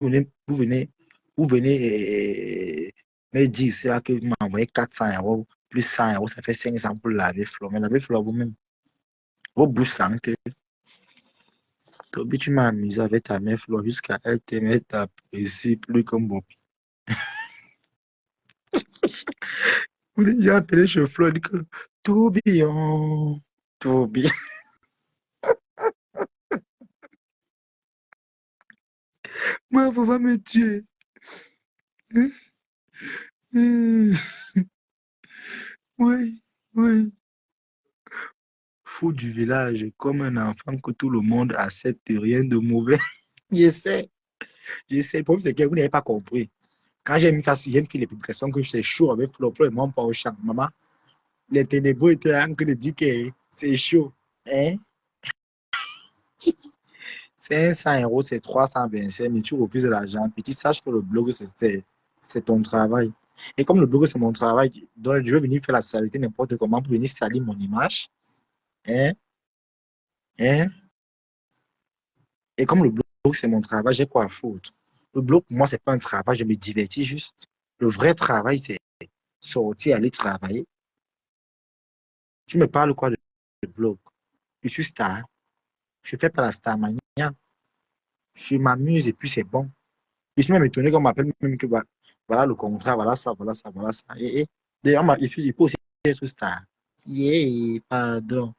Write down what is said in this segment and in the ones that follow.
vous venez me dire c'est là que vous m'envoyez 400 € plus 100 € ça fait 500 pour laver Flo. Mais laver Flo vous-même. Vos bouches santé. Toby, tu m'as amusé avec ta mère Flo jusqu'à elle te mettre à ici plus comme Bobby. Vous avez déjà appelé chez Flo, il dit que Tourbillon, tourbillon. Moi, vous va me tuer. Oui, oui. Fou du village, comme un enfant que tout le monde accepte, rien de mauvais. J'essaie, j'essaie. Le problème, c'est que vous n'avez pas compris. Quand j'ai mis ça sur, j'ai fait les publications que c'est chaud avec Flo, Flo et moi, pas au champ. Maman, les ténébreux étaient en train de dire que c'est chaud. Hein? 500 €, c'est 325, mais tu refuses l'argent. Petit, sache que le blog, c'est ton travail. Et comme le blog, c'est mon travail, donc je vais venir faire la saleté n'importe comment pour venir salir mon image. Hein? Hein? Et comme le blog, c'est mon travail, j'ai quoi à foutre? Le blog, pour moi, c'est pas un travail, je me divertis juste. Le vrai travail, c'est sortir, aller travailler. Tu me parles quoi de blog? Je suis star. Je fais pas la star mania. Je m'amuse et puis c'est bon. Je suis même étonné qu'on m'appelle même que voilà le contrat, voilà ça, voilà ça, voilà ça. Et d'ailleurs, il faut aussi être star. Yeah, pardon.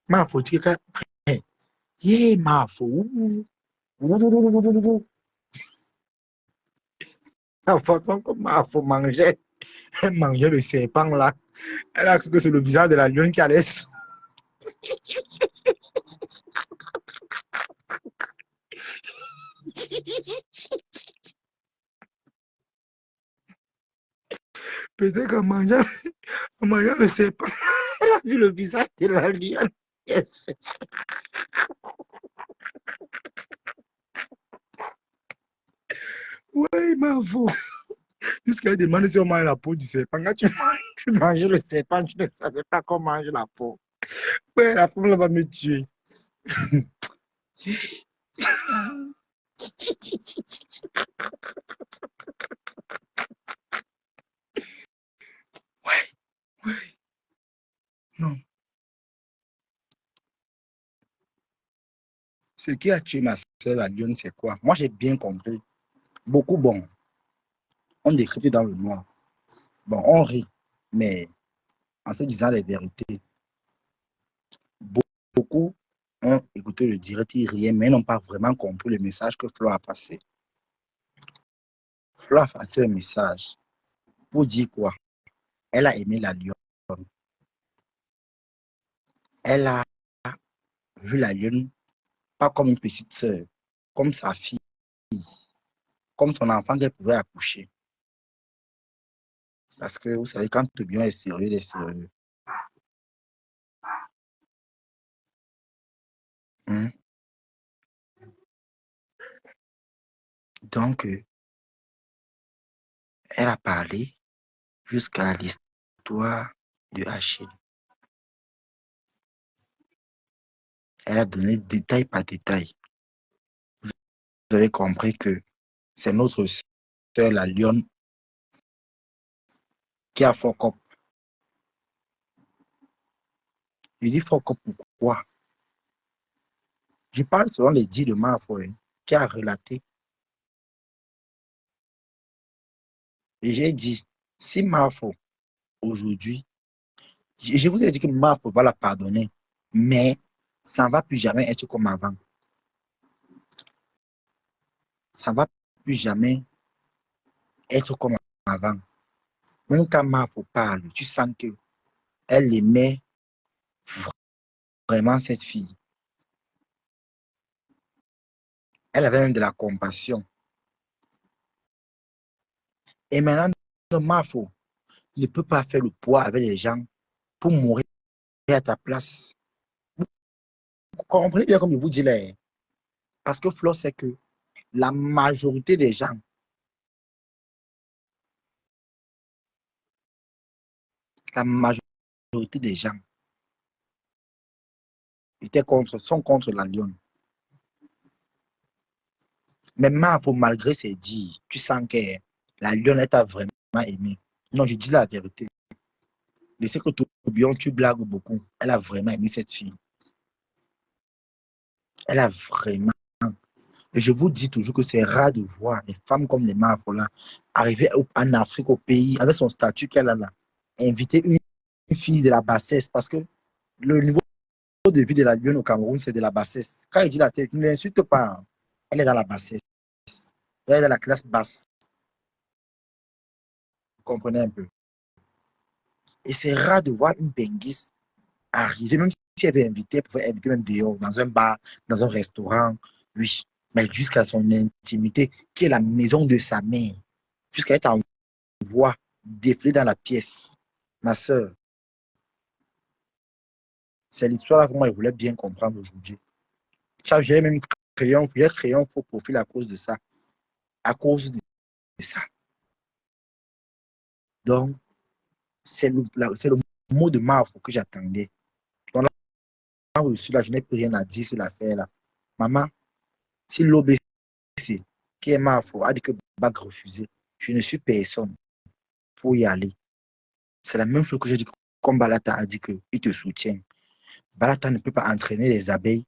Ma faute, yeah, ma faute. La façon que ma faute mangeait, elle mangeait le serpent là. Elle a cru que c'est le visage de la lionne qui allait. Peut-être qu'en mangeant le serpent, elle a vu le visage de la lionne. Yes. Ouais, ma faute. Jusqu'à demande si on mange la peau du serpent. Quand tu manges le serpent, tu ne savais pas qu'on mange la peau. Ouais, la femme là va me tuer. Ouais, ouais, non. Ce qui a tué ma soeur, la lionne, c'est quoi? Moi, j'ai bien compris. Beaucoup, bon, on décrypte dans le noir. Bon, on rit, mais en se disant les vérités, beaucoup ont écouté le direct, ils riaient, mais n'ont pas vraiment compris le message que Flo a passé. Flo a passé un message pour dire quoi? Elle a aimé la lionne. Elle a vu la lionne pas comme une petite sœur, comme sa fille, comme son enfant qu'elle pouvait accoucher. Parce que vous savez, quand le bien est sérieux, il est sérieux. Hein? Donc, elle a parlé jusqu'à l'histoire de Achille. Elle a donné détail par détail. Vous avez compris que c'est notre sœur, la lionne, qui a fuck up. Je dis fuck up pourquoi? Je parle selon les dires de Marfo, qui a relaté. Et j'ai dit, si Marfo, aujourd'hui, je vous ai dit que Marfo va la pardonner, mais ça ne va plus jamais être comme avant. Ça ne va plus jamais être comme avant. Même quand Marfo parle, tu sens qu'elle aimait vraiment cette fille. Elle avait même de la compassion. Et maintenant, Marfo ne peut pas faire le poids avec les gens pour mourir à ta place. Vous comprenez bien comme je vous dis là. Parce que Flo, c'est que la majorité des gens, la majorité des gens sont contre la lionne. Mais Marfo, malgré ses dires, tu sens que la lionne t'a vraiment aimé. Non, je dis la vérité. Je sais que Tourbillon, tu blagues beaucoup. Elle a vraiment aimé cette fille. Elle a vraiment. Et je vous dis toujours que c'est rare de voir des femmes comme les Marfo là arriver en Afrique, au pays, avec son statut qu'elle a là, inviter une fille de la bassesse parce que le niveau de vie de la lionne au Cameroun, c'est de la bassesse. Quand il dit la tête, ne l'insulte pas. Hein. Elle est dans la bassesse. Elle est dans la classe basse. Vous comprenez un peu. Et c'est rare de voir une benguise arriver, même si elle veut inviter, elle pouvait inviter même dehors, dans un bar, dans un restaurant, oui. Mais jusqu'à son intimité, qui est la maison de sa mère, jusqu'à être en voix défiler dans la pièce. Ma soeur, c'est l'histoire que moi, je voulais bien comprendre aujourd'hui. J'ai même créé un faux profil à cause de ça. À cause de ça. Donc, c'est le mot de Marfo que j'attendais. Donc là, reçu là, je n'ai plus rien à dire sur l'affaire là. Maman, si l'OBC, qui est Marfo, a dit que Bac refusé, je ne suis personne pour y aller. C'est la même chose que j'ai dit comme Balata a dit qu'il te soutient. Balata ne peut pas entraîner les abeilles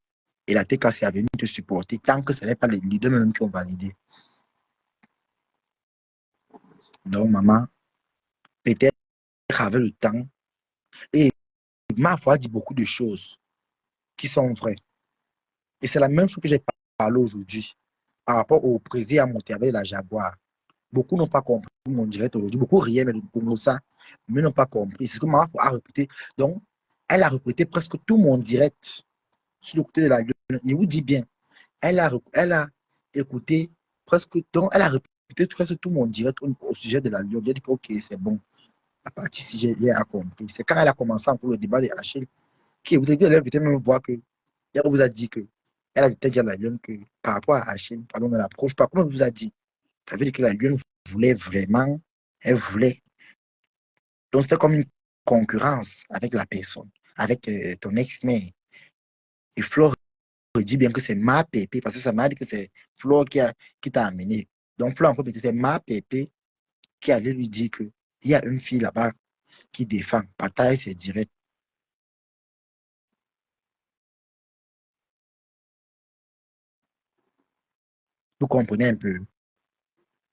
et la TKC est venue te supporter tant que ce n'est pas les leaders même qui ont validé. Donc, maman, peut-être avec le temps, et Marfo a dit beaucoup de choses qui sont vraies. Et c'est la même chose que j'ai parlé aujourd'hui par rapport au président à monter avec la Jaguar. Beaucoup n'ont pas compris mon direct aujourd'hui. Beaucoup riaient, mais comme ça, mais n'ont pas compris. C'est ce que Marfo a répété. Donc, elle a répété presque tout mon direct sur le côté de la gueule. Je vous dis bien, elle a écouté presque, donc elle a répété presque tout mon direct au sujet de la Lyon. J'ai dit que ok, c'est bon. La partie si j'ai compris. C'est quand elle a commencé encore le débat de Achille, qui vous avez peut-être même voir que, elle vous a dit que, elle a peut-être dit à la Lyon que par rapport à Achille, pardon, ne l'approche pas. Comment elle vous a dit? Ça veut dire que la Lyon voulait vraiment, elle voulait. Donc c'était comme une concurrence avec la personne, avec ton ex-mère. Et Flore dit bien que c'est ma pépé, parce que ça m'a dit que c'est Flore qui t'a amené. Donc Flore, encore peut-être, c'est ma pépé qui allait lui dire qu'il y a une fille là-bas qui défend. Bataille, c'est direct. Vous comprenez un peu.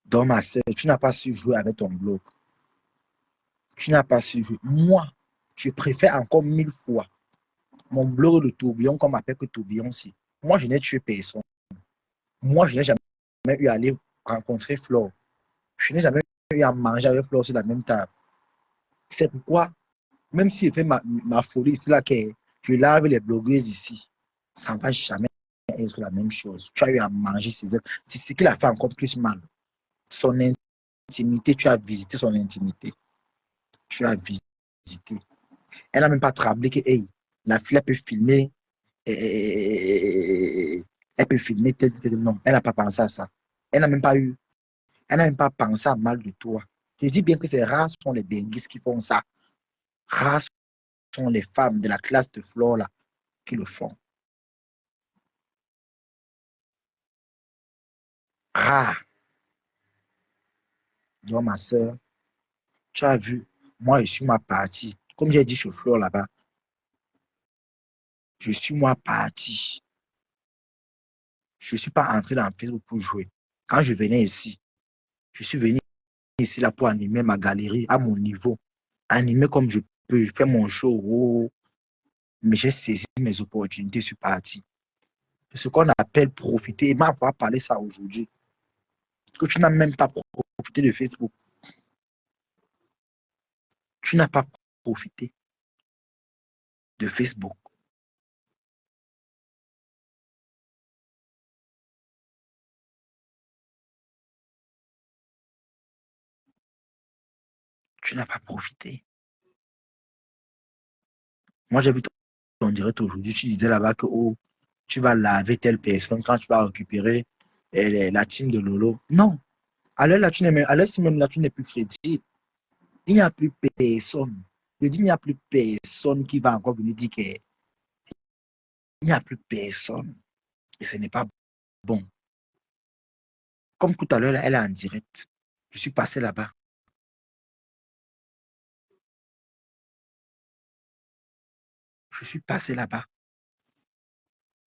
Donc, ma soeur, tu n'as pas su jouer avec ton bloc. Tu n'as pas su jouer. Moi, je préfère encore 1000 fois mon bloc de tourbillon qu'on m'appelle que tourbillon si. Moi, je n'ai tué personne. Moi, je n'ai jamais eu à aller rencontrer Flore. Je n'ai jamais eu à manger avec Flore sur la même table. C'est pourquoi, même si je fais ma folie ici, là, que je lave les blogueuses ici, ça ne va jamais être la même chose. Tu as eu à manger ses œufs. C'est ce qui l'a fait encore plus mal. Son intimité, tu as visité son intimité. Tu as visité. Elle n'a même pas troublé que hey, la fille elle peut filmer. Elle peut filmer tel. Non, elle n'a pas pensé à ça. Elle n'a même pas eu. Elle n'a même pas pensé à mal de toi. Je dis bien que c'est rares sont les benguistes qui font ça. Rares sont les femmes de la classe de Flore là qui le font. Rares. Donc, ma soeur, tu as vu, moi, je suis ma partie. Comme j'ai dit chez Flore là-bas, je suis moi partie. Je ne suis pas entré dans Facebook pour jouer. Quand je venais ici, je suis venu ici là pour animer ma galerie à mon niveau. Animer comme je peux, faire mon show. Oh, mais j'ai saisi mes opportunités, je suis parti. Ce qu'on appelle profiter. Et m'a parlé ça aujourd'hui. Que tu n'as même pas profité de Facebook. Tu n'as pas profité de Facebook. Tu n'as pas profité. Moi, j'ai vu ton direct aujourd'hui. Tu disais là-bas que oh, tu vas laver telle personne quand tu vas récupérer la team de Lolo. Non. À l'heure là, même là, tu n'es plus crédible. Il n'y a plus personne. Je dis, il n'y a plus personne qui va encore venir dire qu'il n'y a plus personne. Et ce n'est pas bon. Comme tout à l'heure, elle est en direct. Je suis passé là-bas. Je suis passé là-bas.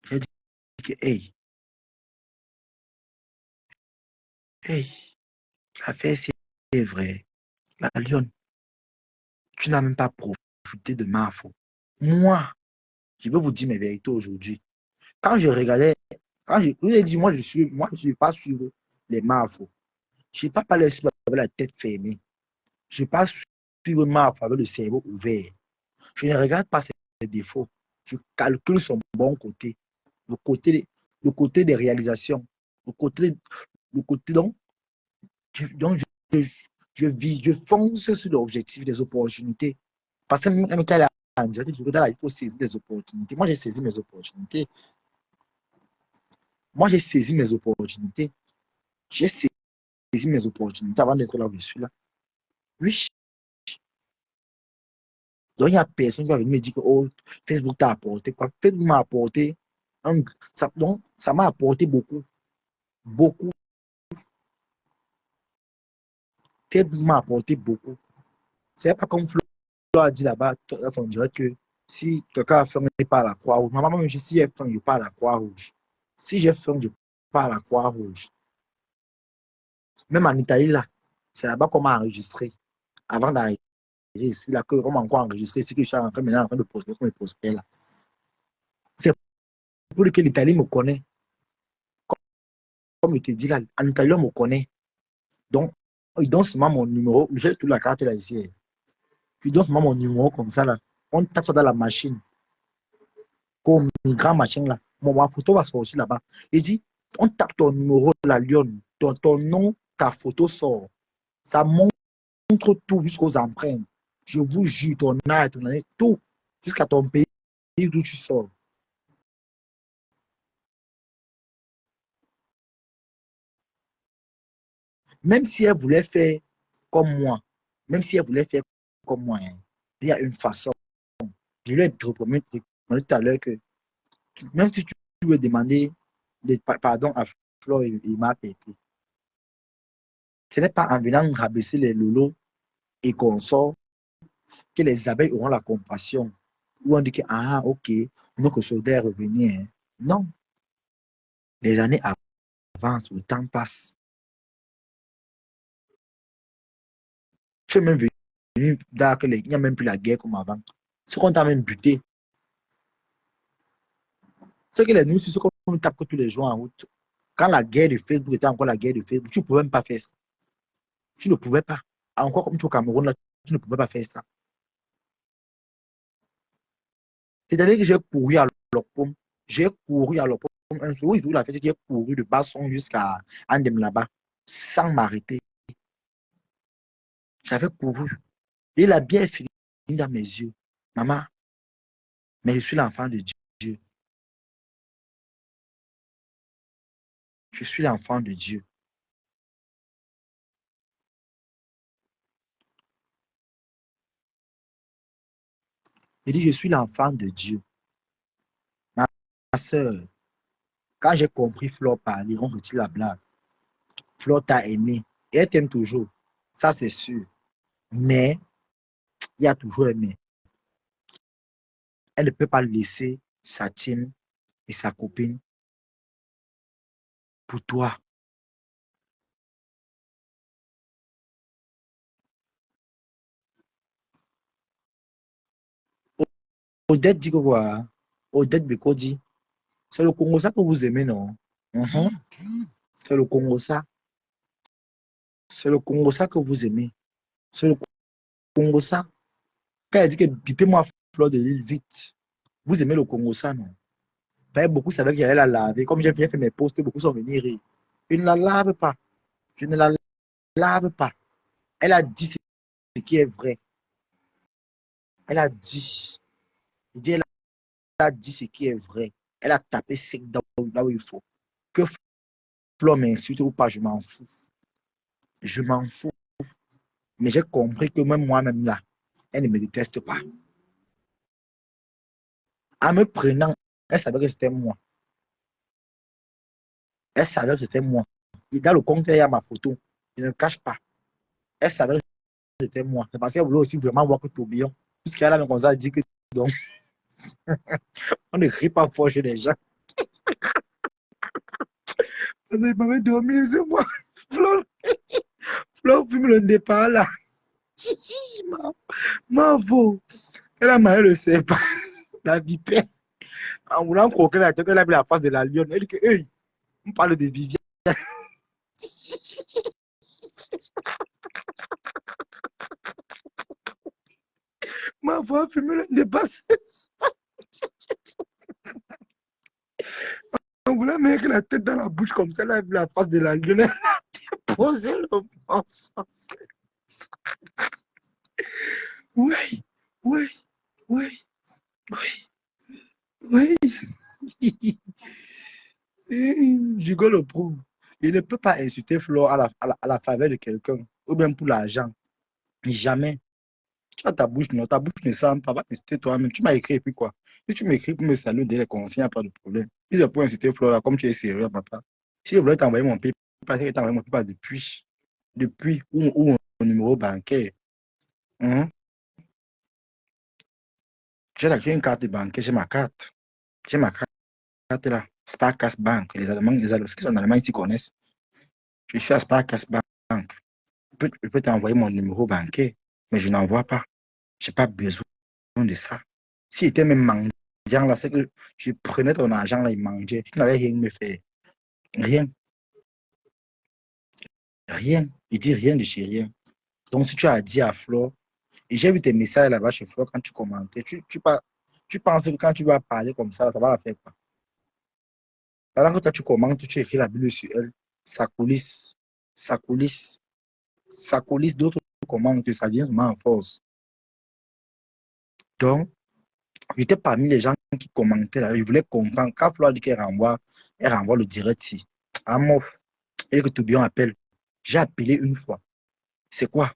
J'ai dit que, hey, hey, l'affaire, c'est vrai. La lionne, tu n'as même pas profité de ma faute. Moi, je vais vous dire mes vérités aujourd'hui. Quand je regardais, je vous ai dit, moi, je ne suis pas suivre les marfos. Je ne suis pas parler avec la tête fermée. Je ne suis pas suivre marfo avec le cerveau ouvert. Je ne regarde pas ses défauts. Je calcule son bon côté. Le côté, le côté des réalisations. Le côté donc je fonce sur l'objectif des opportunités. Parce que même quand il faut saisir les opportunités. Moi, j'ai saisi mes opportunités. Moi, j'ai saisi mes opportunités. J'ai saisi mes opportunités avant d'être là où je suis là. Oui. Donc, il n'y a personne qui va venir me dire que oh, Facebook t'a apporté quoi. Facebook m'a apporté donc, ça m'a apporté beaucoup. Beaucoup. Facebook m'a apporté beaucoup. C'est pas comme Flo a dit là-bas, on dirait que si quelqu'un a faim, il part à la Croix-Rouge. Maman, même si j'ai faim, je pars à la Croix-Rouge. Si j'ai faim, je pars à la Croix-Rouge. Même en Italie, là, c'est là-bas qu'on m'a enregistré. Avant d'arriver ici, là, qu'on m'a encore enregistré, c'est que je suis maintenant en train de prospérer comme je prospère là. C'est pour que l'Italie me connaît. Comme je te dis là, en Italie, on me connaît. Donc, ils donnent seulement mon numéro. J'ai toute la carte là ici. Ils donnent seulement mon numéro comme ça là. On tape ça dans la machine. Comme une grande machine là. Ma photo va sortir là-bas. Il dit, on tape ton numéro, la lionne, ton nom, ta photo sort. Ça montre tout jusqu'aux empreintes. Je vous jure, ton âge, ton année, tout, jusqu'à ton pays d'où tu sors. Même si elle voulait faire comme moi, même si elle voulait faire comme moi, hein, il y a une façon. Je lui ai recommandé tout à l'heure que même si tu veux demander pardon à Flo et ma pépé, ce n'est pas en venant rabaisser les lolos et qu'on sort que les abeilles auront la compassion. Ou on dit que, ah, ok, notre soldat est revenu. Hein. Non, les années avancent, le temps passe. Tu es même venu dans que il n'y a même plus la guerre comme avant. Ce qu'on t'a même buté. C'est que les nous, c'est ce qu'on nous tape tous les jours en route. Quand la guerre de Facebook était encore la guerre de Facebook, tu ne pouvais même pas faire ça. Tu ne pouvais pas. Encore comme tu es au Cameroun, là, tu ne pouvais pas faire ça. C'est-à-dire que j'ai couru à l'Opom. J'ai couru à l'Opom un jour. Oui, la fête, j'ai couru de Basson jusqu'à Andem là-bas, sans m'arrêter. J'avais couru. Et il a bien fini dans mes yeux. Maman, mais je suis l'enfant de Dieu. Je suis l'enfant de Dieu. Il dit, je suis l'enfant de Dieu. Ma soeur, quand j'ai compris Flore parler, on retire la blague. Flore t'a aimé. Et elle t'aime toujours. Ça, c'est sûr. Mais, il y a toujours aimé. Elle ne peut pas laisser sa team et sa copine pour toi. Odette dit que quoi? Odette Beko dit, c'est le Congo ça que vous aimez, non? Mhm. C'est le Congo ça. C'est le Congo ça que vous aimez. C'est le Congo ça. Quand elle dit que pipez-moi Fleur de l'île vite. Vous aimez le Congo ça, non? Beaucoup savaient qu'il allait la laver. Comme j'ai fait mes posts, beaucoup sont venus rire. Je ne la lave pas. Je ne la lave pas. Elle a dit ce qui est vrai. Elle a dit. Il dit, elle a dit ce qui est vrai. Elle a tapé sec là où il faut. Que Flo m'insulte ou pas, je m'en fous. Je m'en fous. Mais j'ai compris que même moi-même là, elle ne me déteste pas. En me prenant, elle savait que c'était moi. Elle savait que c'était moi. dans le compte, il y a ma photo. Il ne cache pas. Elle savait que c'était moi. C'est parce qu'elle voulait aussi vraiment voir que tourbillon. Puisqu'elle a même comme ça dit que donc, on ne crie pas fort chez les gens. Il m'avait dormi, laissez-moi. Flo, Flo, fume le départ là. Ma vaut. Elle a marié le serpent, la vipère. En voulant croquer la tête, elle a vu la face de la lionne. Elle dit que, hey, on parle de Viviane. Ma voix fume le dépasse. On voulait mettre la tête dans la bouche comme ça, elle a vu la face de la lionne. Elle a posé le mensonge. Oui, oui, oui, oui, oui. Hugo le prouve. Il ne peut pas insulter Flo à la faveur de quelqu'un, ou bien pour l'argent. Jamais. Tu as ta bouche, non, ta bouche ne sent pas, va t'insulter toi-même. Tu m'as écrit et puis quoi? Si tu m'écris pour me saluer dès les conseils, il n'y a pas de problème. Si c'est pour insulter Flo, là, comme tu es sérieux, papa. Si je voulais t'envoyer mon papier, parce que t'envoyer mon papier depuis, ou mon numéro bancaire. Hein? J'ai une carte bancaire, j'ai ma carte. J'ai ma carte là. Sparkas Bank. Les Allemands, ceux qui sont en Allemagne, ils connaissent. Je suis à Sparkas Bank. Je peux t'envoyer mon numéro bancaire, mais je n'envoie pas. Je n'ai pas besoin de ça. S'il était même mendiant, là, c'est que je prenais ton argent, là, il mangeait. Tu n'avais rien me faire. Rien. Rien. Il dit rien de chez rien. Donc, si tu as dit à Flo, et j'ai vu tes messages là-bas chez Flo quand tu commentais, tu penses que quand tu vas parler comme ça va la faire quoi? Pendant que toi, tu commentes, tu écris la Bible sur elle, ça coulisse, ça coulisse, ça coulisse d'autres commentent, ça vient vraiment en force. Donc, j'étais parmi les gens qui commentaient là. Je voulais comprendre. Quand Flo dit qu'elle renvoie, elle renvoie le direct si. À mof. Et que Tourbillon appelle. J'ai appelé une fois. C'est quoi?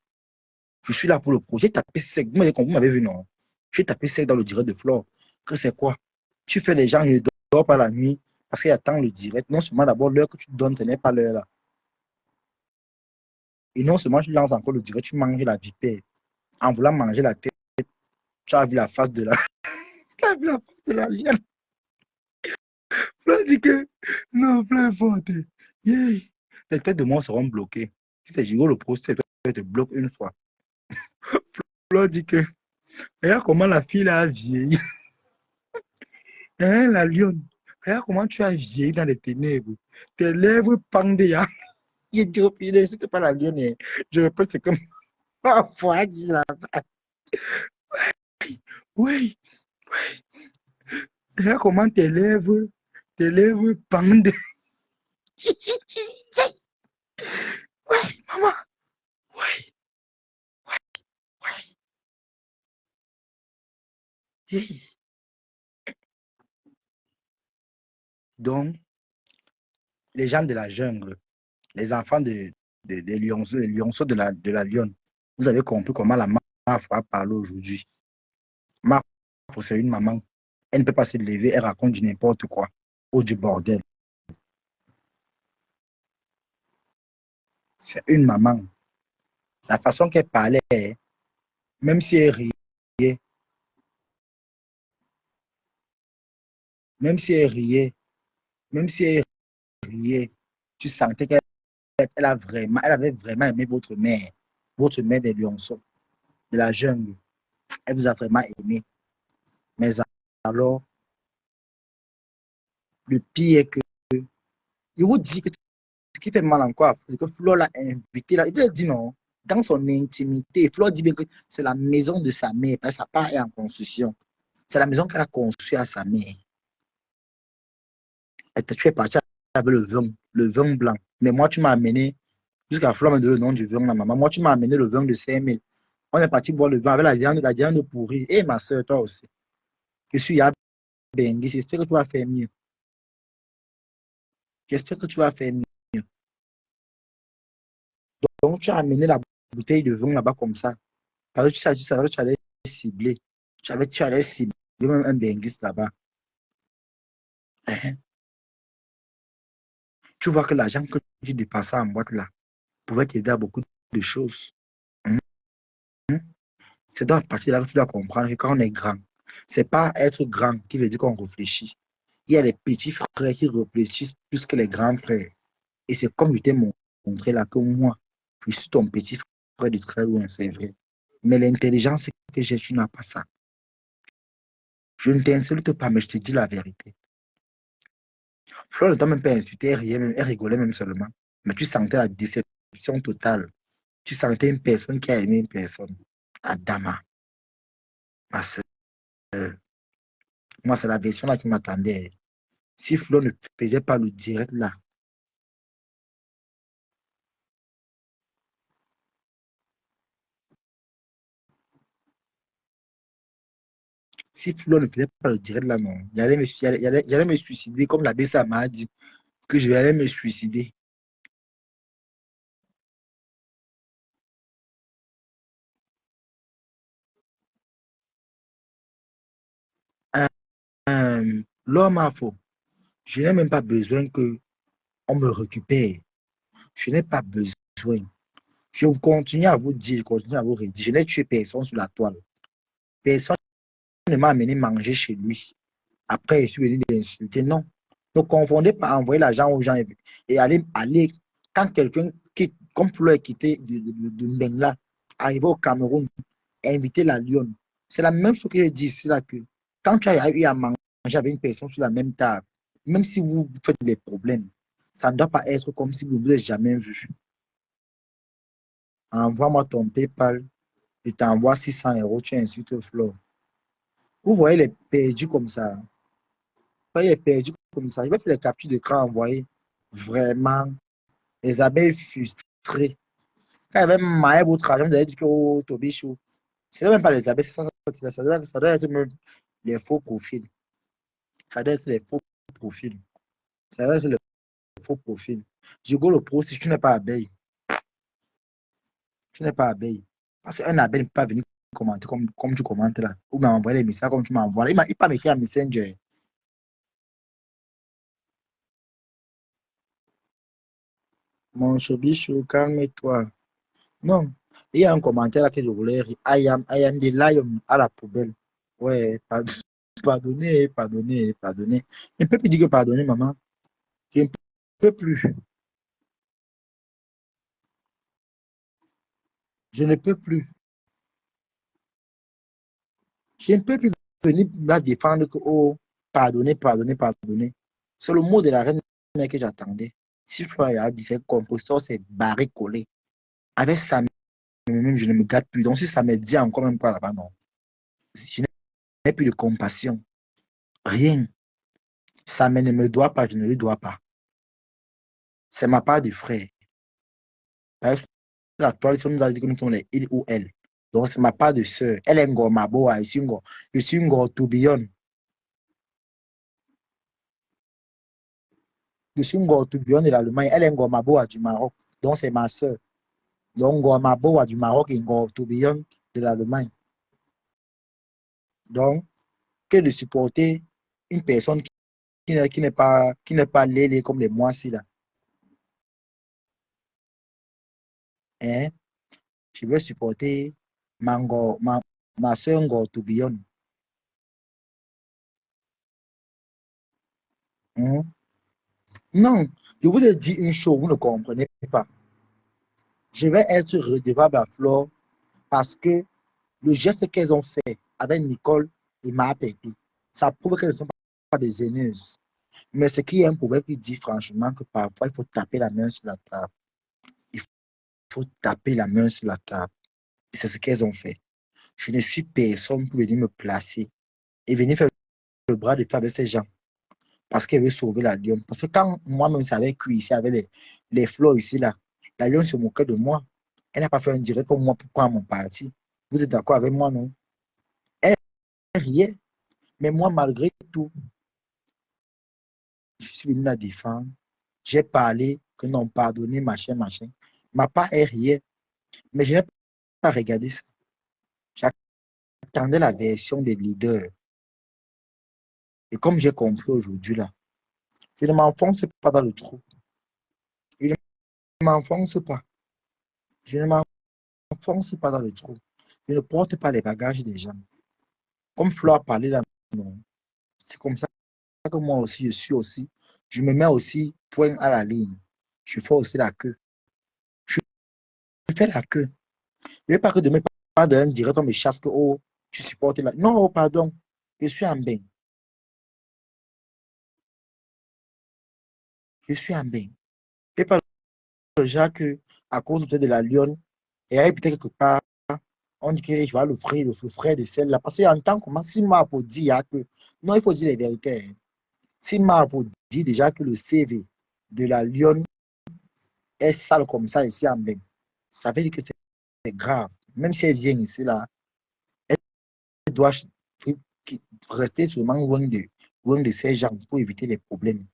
Je suis là pour le projet. J'ai tapé sec. Vous m'avez vu, non? J'ai tapé sec dans le direct de Flo. Que c'est quoi? Tu fais les gens, je ne dors pas la nuit parce qu'il attend le direct. Non seulement d'abord, l'heure que tu donnes, ce n'est pas l'heure là. Et non seulement tu lances encore le direct, tu manges la vipère. En voulant manger la tête, tu as vu la face de la, tu as vu la face de la lionne. Flo dit que non, Flo est forte. Yeah. Les têtes de moi seront bloquées. Si c'est Gigo le pro, tu te bloque une fois. Flo dit que regarde comment la fille a vieilli. Hein, la lionne. Regarde comment tu as vieilli dans les ténèbres. Tes lèvres pendent. Il dit au pire, c'était pas la lionne. Je répète, c'est comme ma foi dit là-bas. Oui, regarde comment tes lèvres pendent. Oui, maman. Oui, oui. Oui. Donc, les gens de la jungle, les enfants des lionceaux, les lionceaux de la lionne, vous avez compris comment la MAF a parlé aujourd'hui. MAF, c'est une maman. Elle ne peut pas se lever, elle raconte du n'importe quoi ou du bordel. C'est une maman. La façon qu'elle parlait, même si elle riait, même si elle riait, même si elle riait, tu sentais qu'elle elle avait vraiment aimé votre mère des lionceaux, de la jungle. Elle vous a vraiment aimé. Mais alors, le pire est que, il vous dit que ce qui fait mal encore, c'est que Flo l'a invité là. Il vous a dit non, dans son intimité. Flo dit bien que c'est la maison de sa mère, parce que sa part est en construction. C'est la maison qu'elle a construite à sa mère. Et tu es parti avec le vin blanc. Mais moi, tu m'as amené, jusqu'à Flo m'a donné le nom du vin, la maman. Moi, tu m'as amené le vin de 5000. On est parti boire le vin avec la viande pourrie. Et ma soeur, toi aussi. Je suis à Bengi. J'espère que tu vas faire mieux. J'espère que tu vas faire mieux. Donc, tu as amené la bouteille de vin là-bas comme ça. Parce que tu savais que tu allais cibler. Tu allais cibler même un Bengis là-bas. Tu vois que l'argent que tu dépassais en boîte là pouvait t'aider à beaucoup de choses. Hum, hum. C'est dans la partie là que tu dois comprendre que quand on est grand, c'est pas être grand qui veut dire qu'on réfléchit. Il y a les petits frères qui réfléchissent plus que les grands frères. Et c'est comme je t'ai montré là que moi, je suis ton petit frère de très loin, c'est vrai. Mais l'intelligence que j'ai, tu n'as pas ça. Je ne t'insulte pas, mais je te dis la vérité. Flo ne t'a même pas insulté, elle riait même, elle rigolait même seulement. Mais tu sentais la déception totale. Tu sentais une personne qui a aimé une personne. Adama, ma soeur. Moi, c'est la version là qui m'attendait. Si Flo ne faisait pas le direct là, si Flo ne faisait pas le direct là, non, j'allais me suicider comme la BSA m'a dit que je vais aller me suicider. L'homme a faux. Je n'ai même pas besoin que on me récupère. Je n'ai pas besoin. Je continue à vous dire, je continue à vous redire. Je n'ai tué personne sur la toile. Personne ne m'a amené manger chez lui. Après, je suis venu l'insulter. Non. Ne confondez pas envoyer l'argent aux gens et aller quand quelqu'un quitte, comme Flo est quitté de Mbengla, arrivé au Cameroun, inviter la Lyon. C'est la même chose que je dis ici là que quand tu as eu à manger avec une personne sur la même table, même si vous faites des problèmes, ça ne doit pas être comme si vous ne vous êtes jamais vu. Envoie-moi ton PayPal, je t'envoie 600 €, tu insultes Flo. Vous voyez les perdus comme ça. Vous voyez les perdus comme ça. Je vais faire les captures d'écran envoyées. Vraiment, les abeilles frustrées. Quand il y avait maillé votre argent, vous avez dit que oh, Tobichou. Ce n'est même pas les abeilles, ça doit être même les faux profils. Ça doit être les faux profils. Ça doit être les faux profils. Je go le pro si tu n'es pas abeille. Tu n'es pas abeille. Parce qu'un abeille ne peut pas venir commenter comme tu commentes là. Ou m'envoyer des messages comme tu m'envoies. Il peut m'écrire un messenger. Mon chobichou, calme-toi. Non. Il y a un commentaire là que je voulais rire. I am the lion à la poubelle. Ouais, pardonnez, pardonnez, pardonnez. Je ne peux plus dire que pardonner, maman. Je ne peux plus. Je ne peux plus. Je ne peux plus venir la défendre que, oh, pardonnez, pardonnez, pardonnez. C'est le mot de la reine que j'attendais. Si je a dit c'est composteur, c'est barré collé. Avec ça, même, je ne me gâte plus. Donc, si ça me dit encore même pas là-bas, non. Je n'ai plus de compassion. Rien. Ça ne me doit pas, je ne lui dois pas. C'est ma part de frère. Parce que la toile, si on nous a dit que nous sommes les il ou elle. Donc, c'est ma part de sœur. Elle est Ngor je suis Ngor Tourbillon. Je suis Ngor Tourbillon de l'Allemagne. Elle est Ngor Maboa du Maroc. Donc, c'est ma sœur. Donc, Ngor Maboa du Maroc et Ngor Tourbillon de l'Allemagne. Donc, que de supporter une personne qui n'est pas lélé comme les mois-ci là. Hein? Je veux supporter ma soeur Ngor Tourbillon. Hein? Non, je vous ai dit une chose, vous ne comprenez pas. Je vais être redevable à Flore parce que le geste qu'elles ont fait avec Nicole et ma Pépi, ça prouve qu'elles ne sont pas des haineuses. Mais ce qui est un problème qui dit franchement que parfois il faut taper la main sur la table. Il faut taper la main sur la table. Et c'est ce qu'elles ont fait. Je ne suis personne pour venir me placer et venir faire le bras de fer avec ces gens parce qu'elle veut sauver la lionne. Parce que quand moi-même, ça avait cuit ici avec les fleurs ici, là, la lionne se moquait de moi. Elle n'a pas fait un direct comme moi pour prendre mon parti. Vous êtes d'accord avec moi, non? Elle riait. Mais moi, malgré tout, je suis venu la défendre. J'ai parlé que non, pardonnez, machin, machin. Ma part, elle riait. Mais je n'ai pas regardé ça. J'attendais la version des leaders. Et comme j'ai compris aujourd'hui, là, je ne m'enfonce pas dans le trou. m'enfonce pas. Je ne m'enfonce pas dans le trou. Je ne porte pas les bagages des gens. Comme Flo a parlé là, non. C'est comme ça que moi aussi, je suis aussi. Je me mets aussi point à la ligne. Je fais aussi la queue. Je fais la queue. Je ne veux pas que demain, pas d'un direct, on me chasse que, oh, tu supportes là. Non, oh, pardon. Je suis en bain. Je suis en bain. Et pas le genre que, à cause peut-être de la lionne, et peut-être quelque part, on dit que je vais l'offrir, le frère de celle-là. Parce qu'en tant que moi, si moi, faut dire que, non, il faut dire les vérités. Hein. Si moi, faut dire déjà que le CV de la lionne est sale comme ça ici en bain, ça veut dire que c'est grave. Même si elle vient ici, là, elle doit rester seulement loin de ces gens pour éviter les problèmes.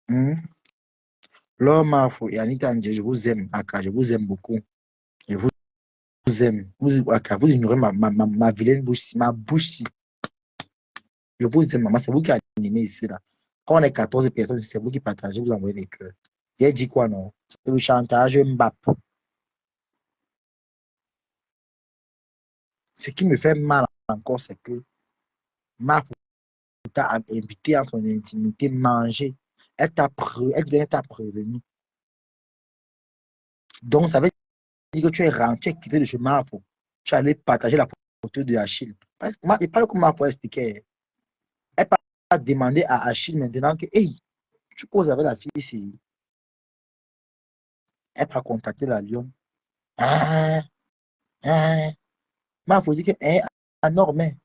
Hmm? L'homme, et Anita Andjé, je vous aime, Aka, je vous aime beaucoup. Je vous aime. Aka, vous ignorez ma vilaine bouche, ma bouche. Je vous aime, maman. C'est vous qui animez ici, là. Quand on est 14 personnes, c'est vous qui partagez, vous envoyez les cœurs. J'ai dit quoi, non? C'est le chantage Mbap. Ce qui me fait mal encore, c'est que ma t'a invité à son intimité manger. Elle t'a prévenu. Donc, ça veut dire que tu es rentré, tu as quitté le chemin. Tu allais partager la photo de Achille. Parce que il parle comme ma faut expliquer. Elle va demander à Achille maintenant que, hey, tu causes avec la fille ici. Elle va contacter la lion. Ah, ah. Ma faut dire qu'elle est anormée.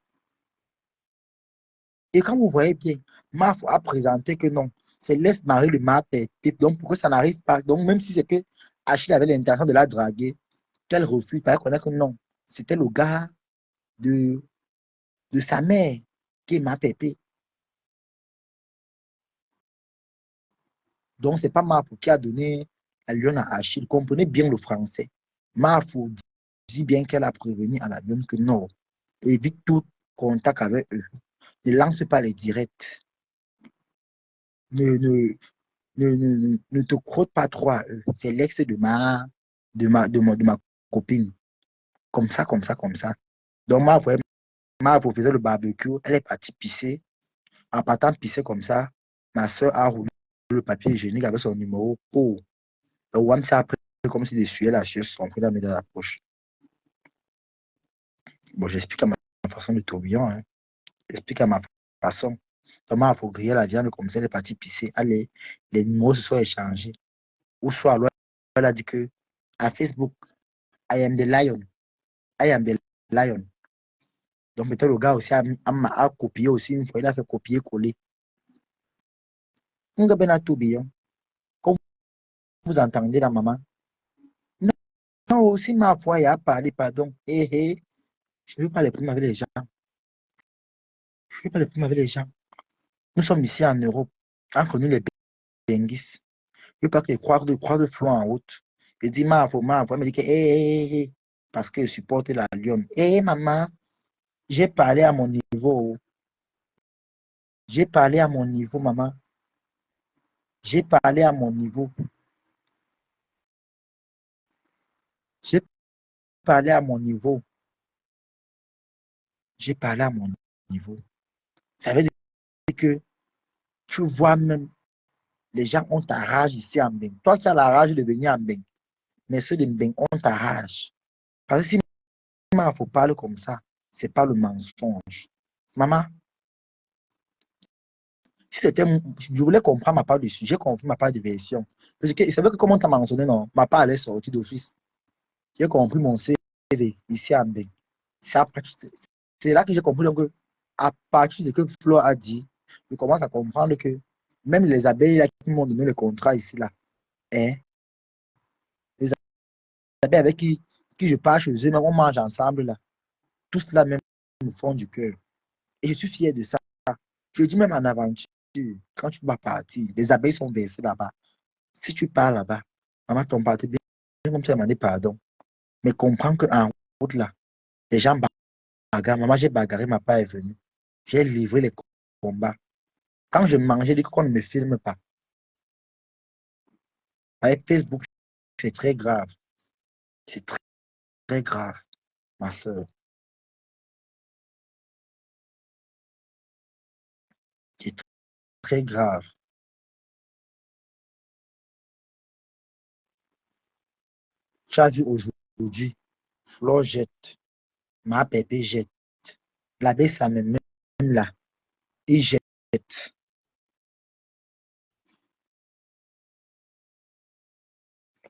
Et quand vous voyez bien, Maf a présenté que non, c'est laisse-marie le map type. Donc, pour que ça n'arrive pas, donc même si c'est que Achille avait l'intention de la draguer, qu'elle refuse, parce qu'elle connaît que non, c'était le gars de, de sa mère qui est ma pépé. Donc, c'est pas Maf qui a donné la lionne à Achille. Comprenez bien le français. Maf dit bien qu'elle a prévenu à la lionne que non, évite tout contact avec eux. Ne lance pas les directs. Ne, ne, ne te crotte pas trop à eux. C'est l'ex de ma copine. Comme ça, comme ça, comme ça. Donc, ma faisait le barbecue. Elle est partie pisser. En partant pisser comme ça, ma soeur a roulé le papier hygiénique avec son numéro. Oh, le WAM s'est après comme si d'essuyer la chaise, son pris la mettre dans la poche. Bon, j'explique à ma façon de tourbillon. Hein. J'explique à ma façon. Comment il faut griller la viande comme ça, elle est partie pisser. Allez, les numéros se sont échangés. Ou soit, alors, elle a dit que à Facebook, I am the lion. I am the lion. Donc, peut-être le gars aussi a copié aussi une fois. Il a fait copier-coller. Un gars ben a tout bien. Comme vous entendez la maman. Non, non, aussi ma foi, il a parlé, pardon. Je ne veux pas les primes avec les gens. Je ne veux pas les primes avec les gens. Nous sommes ici en Europe. Entre nous, les benguis. Je ne veux pas que croire de flot en route. Je dis, ma foi, elle me dit que, parce que je supporte la lionne. Maman, j'ai parlé à mon niveau. J'ai parlé à mon niveau, maman. J'ai parlé à mon niveau. J'ai parlé à mon niveau. J'ai parlé à mon niveau. Ça veut dire que tu vois même, les gens ont ta rage ici en Mbeng. Toi qui as la rage de venir en Mbeng, mais ceux de Mbeng ont ta rage. Parce que si maman, il faut parler comme ça, c'est pas le mensonge. Maman, si c'était, je voulais comprendre ma part du sujet, j'ai compris ma part de version. Parce que c'est vrai que comme on t'a mentionné, non, ma part allait sortir d'office. J'ai compris mon CV ici à Mbeng. C'est là que j'ai compris donc, à partir de ce que Flo a dit, je commence à comprendre que même les abeilles là, qui m'ont donné le contrat ici, là, hein, les abeilles avec qui je pars chez eux, on mange ensemble, là, tous là même me font du cœur. Et je suis fier de ça. Je dis même en aventure, quand tu vas partir, les abeilles sont versées là-bas. Si tu pars là-bas, maman, ton parti bien comme tu as demandé pardon. Mais comprends qu'en route là, les gens bagarrent. Maman, j'ai bagarré, ma part est venue. J'ai livré les combats. Quand je mangeais, dit qu'on ne me filme pas. Avec Facebook, c'est très grave. C'est très, très grave, ma soeur. C'est très grave. Tu as vu aujourd'hui, Flo jette, ma bébé jette. L'abbé, ça me même là. Il jette.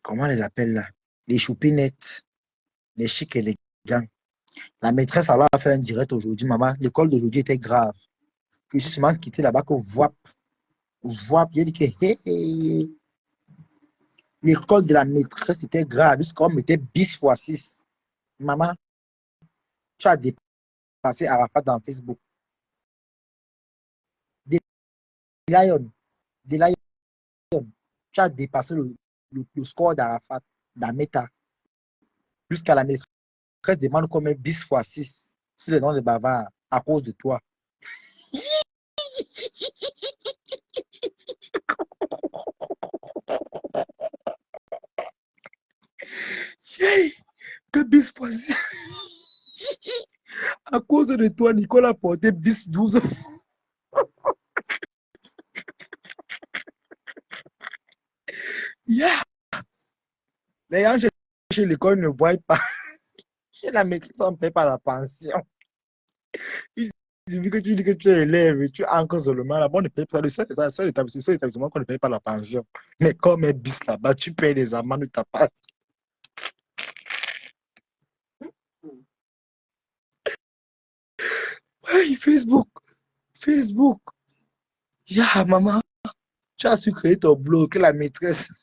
Comment on les appelle là? Les choupinettes, les chics et les gants. La maîtresse alors a fait un direct aujourd'hui, maman. L'école d'aujourd'hui était grave. Que je suis seulement quitté là-bas que voip. Il a dit que l'école de la maîtresse était grave. Jusqu'à on mettait bis fois 6. Maman, tu as dépassé Arafat dans Facebook. Des Lions, des Lions. Tu as dépassé le score d'Arafat, d'Ameta. Jusqu'à la maîtresse demande combien bis fois 6 sur le nom de bavard à cause de toi. Que bis fois 6. À cause de toi, Nicole a porté bis 12. Yeah. Les gens chez l'école ne voient pas. Chez la maîtrise, on ne paie pas la pension. Il suffit que tu dis que tu es élève et tu ancres seulement là-bas, on ne paye pas. Le seul établissement qu'on ne paye pas la pension. Mais comme un bis là-bas, tu payes les amendes de ta part. Hey, Facebook. Yeah, maman, tu as su créer ton blog, que la maîtresse.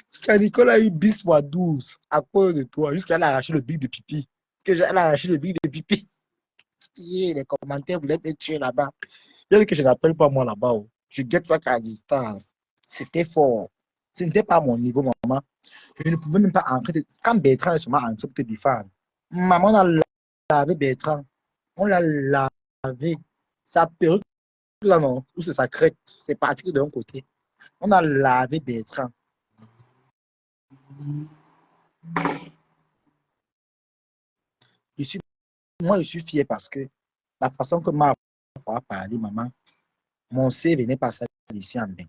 Jusqu'à Nicole a eu bis fois 12 à cause de toi. Jusqu'à elle a arraché le bic de pipi. Elle a arraché le bic de pipi. Les commentaires voulaient me tuer là-bas. Il que je n'appelle pas moi là-bas. Je guette ça qu'à distance. C'était fort. Ce n'était pas mon niveau, maman. Je ne pouvais même pas entrer. Quand Bertrand est sûrement entré pour te défendre, maman, on a lavé Bertrand. On l'a lavé. Sa perruque, là, non, ou c'est sa crête. C'est parti d'un côté. On a lavé Bertrand. Je suis, moi, je suis fier parce que la façon que ma a parlé, maman, mon CV n'est pas sale ici en bain.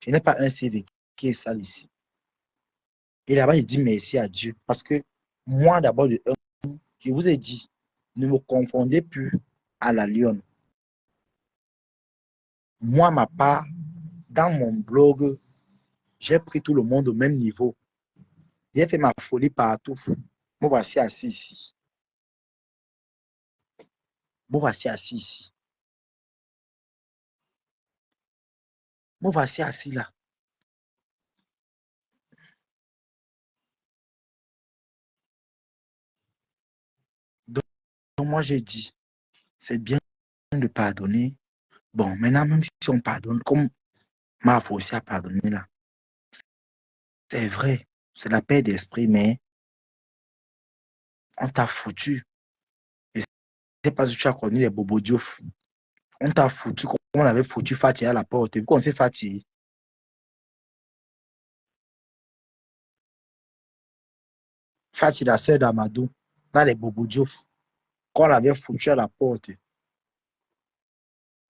Je n'ai pas un CV qui est sale ici. Et là-bas, je dis merci à Dieu. Parce que moi, d'abord, je vous ai dit, ne me confondez plus à la lionne. Moi, ma part, dans mon blog, j'ai pris tout le monde au même niveau. J'ai fait ma folie partout. Me voici assis ici. Me voici assis ici. Me voici assis là. Donc, moi, j'ai dit, c'est bien de pardonner. Bon, maintenant, même si on pardonne, comme m'a forcé à pardonner là, c'est vrai, c'est la paix d'esprit, mais on t'a foutu. Je ne sais pas si tu as connu les Bobo Diouf. On t'a foutu comme on avait foutu Fatih à la porte. Vu qu'on sait Fatih. Fatih, la sœur d'Amadou, dans les Bobo Diouf, qu'on l'avait foutu à la porte.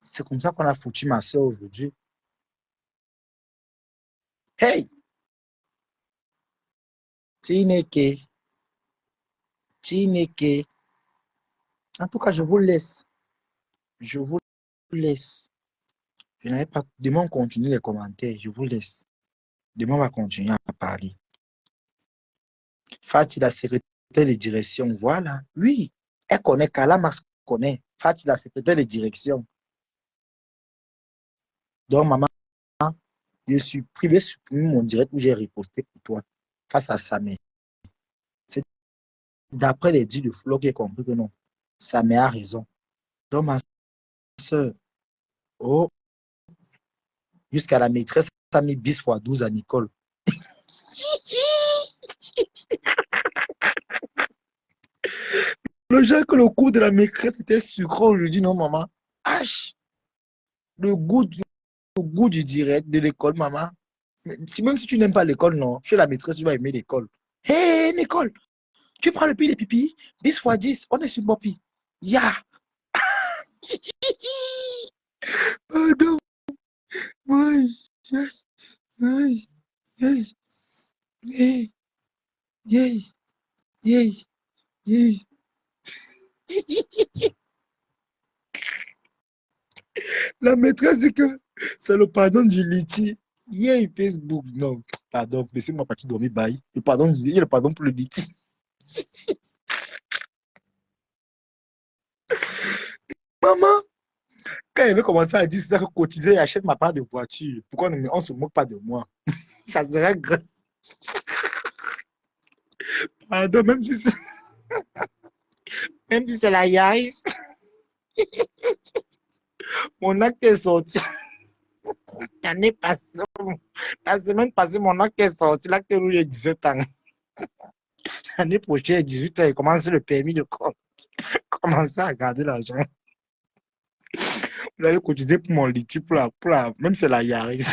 C'est comme ça qu'on a foutu ma sœur aujourd'hui. Hey! Tineke. Tineke. En tout cas, je vous laisse. Je vous laisse. Je n'avais pas. Demain, on continue les commentaires. Je vous laisse. Demain, on va continuer à parler. Fatih, la secrétaire de direction. Voilà. Oui. Elle connaît. Kalamas connaît. Fatih, la secrétaire de direction. Donc, maman, je suis privé supprimer mon direct où j'ai reposté pour toi face à Samé. C'est d'après les dits de Flo qui a compris que non. Samé a raison. Donc, ma soeur, oh, jusqu'à la maîtresse, a mis bis fois 12 à Nicole. Le jour que le cours de la maîtresse était sucré, je lui dis non, maman. H. le goût du direct de l'école, maman. Même si tu n'aimes pas l'école, non, chez la maîtresse, tu vas aimer l'école. Hé, Nicole, tu prends le pays des pipis, 10 fois 10, on est sur Mopi. Ya! Pardon. Oui, oui, oui, oui, oui, oui, oui. La maîtresse dit que c'est le pardon du liti. Yeah, Facebook, non. Pardon, laissez-moi partir dormir, bye. Il y a le pardon pour le liti. Maman, quand elle veut commencer à dire ça, que cotiser et achète ma part de voiture, pourquoi on ne se moque pas de moi? Ça serait grave. Pardon, même si c'est la Yaris, mon acte est sorti. L'année passée, la semaine passée, mon acte est sorti. L'acte rouge est 17 ans. L'année prochaine, 18 ans, il commence le permis de compte. Commencez à garder l'argent. Vous allez cotiser pour mon litige, même si c'est la Yaris.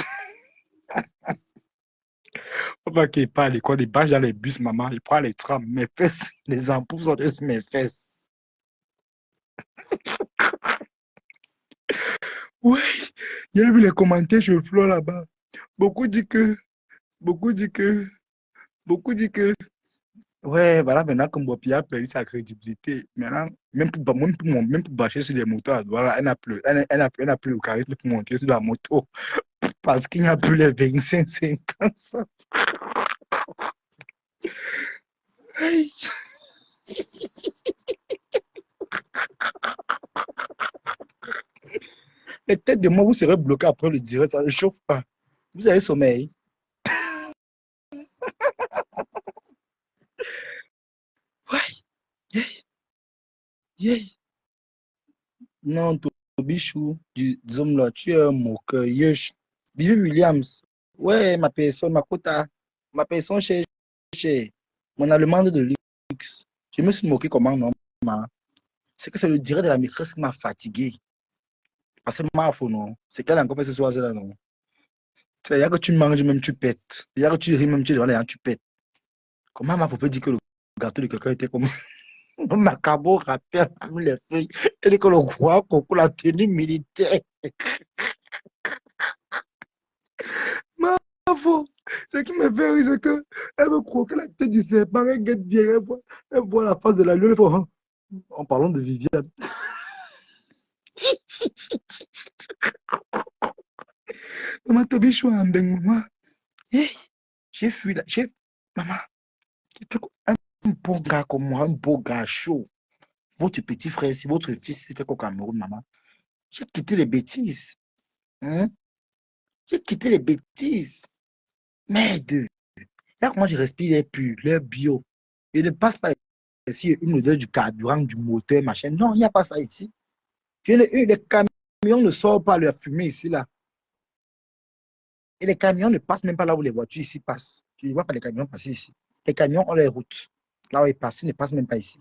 Papa qui part à l'école, il bâche dans les bus, maman, il prend les trams, mes fesses, les ampoules sont sur mes fesses. Oui, il y a vu les commentaires sur le floor là-bas. Beaucoup disent que, beaucoup disent que, beaucoup disent que, ouais, voilà, maintenant que Mbopi a perdu sa crédibilité, maintenant, même pour bâcher sur les motos, voilà, elle n'a plus le charisme pour monter sur la moto parce qu'il n'y a plus les 25, 50. Aïe. Les têtes de moi, vous serez bloqué après le direct, ça ne chauffe pas. Vous avez sommeil. Ouais, yeah, yeah. Non, Tobichou, disons là, tu es un moqueur. Yesh. Vivi Williams. Ouais, ma personne, ma quota. Ma personne chez mon allemande de luxe. Je me suis moqué comment non, c'est que c'est le direct de la maîtresse qui m'a fatigué. Parce que ma faux non. C'est qu'elle a encore fait ce soir là non. Il y a que tu manges même tu pètes. Il y a que tu ris même tu devant les gens tu pètes. Comment ma peut dire que le gâteau de quelqu'un était comme Macabo rappelle les feuilles et que le roi pour la tenue militaire. Ma faux. Ce qui me fait rire, c'est qu'elle veut croquer la tête du serpent, elle guette bien, elle voit la face de la lune. En parlant de Viviane. Maman, Tobi, je suis en beng, maman. Hey, j'ai fui là. Maman, un bon gars comme moi, un beau gars chaud. Votre petit frère, si votre fils fait qu'au Cameroun, maman. J'ai quitté les bêtises. Hein? J'ai quitté les bêtises. Merde. Là, comment je respire l'air pur, l'air bio. Il ne passe pas ici une odeur du carburant, du moteur, machin. Non, il n'y a pas ça ici. Les camions ne sortent pas la fumée ici, là. Et les camions ne passent même pas là où les voitures ici passent. Tu ne vois pas les camions passer ici. Les camions ont les routes. Là où ils passent, ils ne passent même pas ici.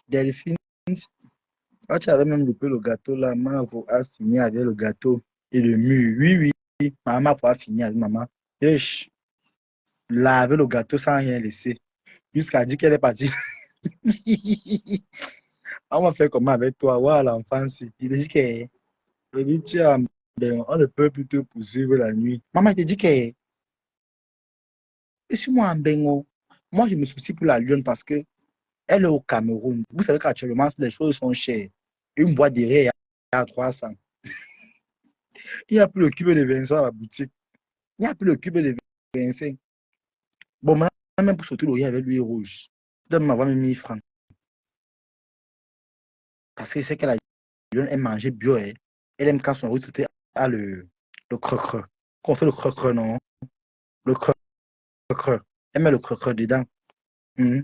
Delphine, ah, tu avais même loupé le gâteau là. Maman a fini avec le gâteau et le mur. Oui, oui. Maman a fini avec maman. Yesh. Laver le gâteau sans rien laisser. Jusqu'à dire qu'elle est partie. On va faire comment avec toi? Voilà, l'enfance. Il dit que tu as, ben, on ne peut plus te poursuivre la nuit. Maman, il te dit que je suis moi en Bengo. Moi, je me soucie pour la lionne parce que elle est au Cameroun. Vous savez qu'actuellement, les choses sont chères. Une boîte de riz est à 300. Il n'y a plus le cube de 25 à la boutique. Il n'y a plus le cube de 25. Bon, maintenant, même pour sortir le riz avec l'huile rouge, je dois m'avoir mis 1000 francs. Parce que c'est que la lionne aime manger bio. Elle aime quand son riz tout est à le croc-croc. Quand on fait le croc-croc, non? Le croc-croc. Elle met le croc-croc dedans. Mmh.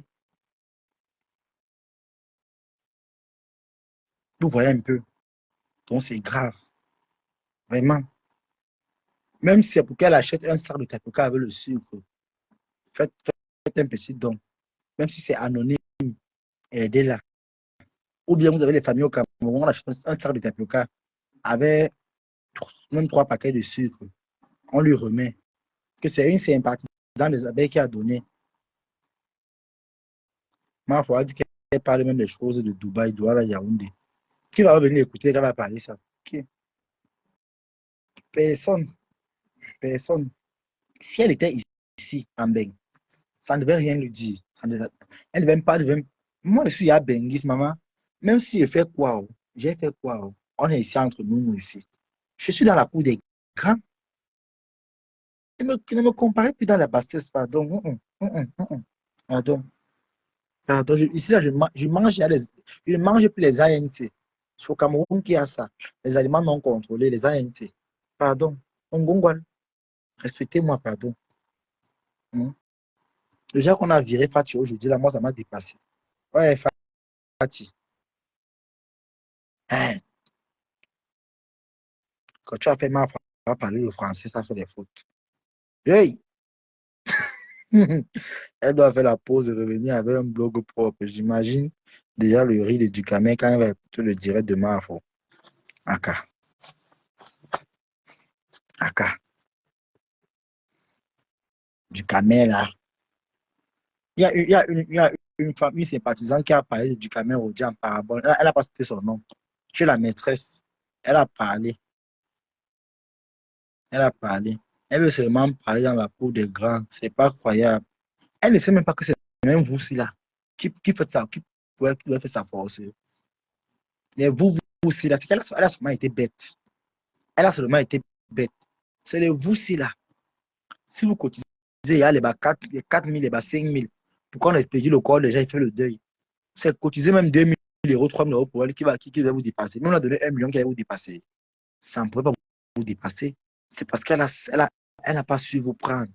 Vous voyez un peu. Donc, c'est grave. Vraiment. Même si c'est pour qu'elle achète un sac de tapuka avec le sucre, faites un petit don. Même si c'est anonyme, aidez-la. Ou bien vous avez des familles au Cameroun on achète un sac de tapioca avec même 3 paquets de sucre. On lui remet. Que c'est une sympathisante des abeilles qui a donné. Ma foi, dit qu'elle parle même des choses de Dubaï, Douala, Yaoundé. Qui va venir écouter qu'elle va parler ça? Qui? Personne. Personne. Si elle était ici, en Beng, ça ne devait rien lui dire. Elle ne devait même pas. Moi, je suis à Bengis, maman. Même si je fais quoi, j'ai fait quoi? On est ici entre nous, ici. Je suis dans la cour des grands. Ne me comparez plus dans la bassesse, pardon. Pardon. Pardon. Ici, là, je mange, je ne mange plus les ANC. C'est au Cameroun qui a ça. Les aliments non contrôlés, les ANC. Pardon. Ngongwal, respectez-moi, pardon. Hmm. Le genre qu'on a viré Fatih aujourd'hui, là, moi, ça m'a dépassé. Ouais, Fatih. Hein, quand tu as fait ma parler le français, ça fait des fautes. Hey! Elle doit faire la pause et revenir avec un blog propre. J'imagine déjà le riz de Ducamel quand elle va écouter le direct de Mafo. Aka, Aka, Ducamel là. Il y a une femme, une sympathisante qui a parlé de Ducamel aujourd'hui en parabole. Elle n'a pas cité son nom. Chez la maîtresse. Elle a parlé. Elle a parlé. Elle veut seulement parler dans la cour des grands. C'est pas croyable. Elle ne sait même pas que c'est même vous-ci là qui fait ça, qui faire sa force. Et vous-ci là, c'est qu'elle a seulement été bête. Elle a seulement été bête. C'est le vous-ci là. Si vous cotisez, il y a les 4 000, les 5 000. Pourquoi on expédie le corps déjà, il fait le deuil. C'est cotiser même 2 000 euros, 3 000 euros pour elle qui va vous dépasser. Même on a donné 1 million qui va vous dépasser. Ça ne pourrait pas vous dépasser. C'est parce elle n'a pas su vous prendre.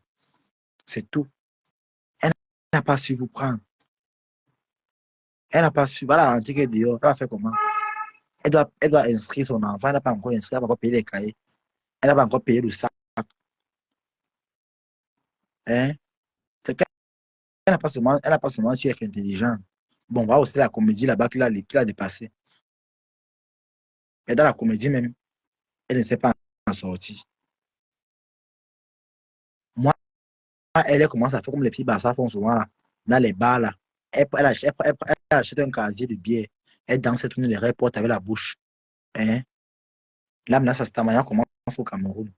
C'est tout. Elle n'a pas su vous prendre. Elle n'a pas su. Voilà, en qu'elle est dehors. Elle va faire comment? Elle doit inscrire son enfant. Elle n'a pas encore inscrit. Elle n'a pas encore payé les cahiers. Elle n'a pas encore payé le sac. Hein? C'est qu'elle n'a pas seulement su être intelligente. Bon, on va aussi la comédie là-bas qu'il a dépassé. Mais dans la comédie même, elle ne sait pas en sortir. Moi, elle commence à faire comme les filles Barça font souvent là, dans les bars là. Elle achète un casier de bière. Elle danse, elle tourne les reports avec la bouche. Hein? Là, maintenant, ça se commence au Cameroun.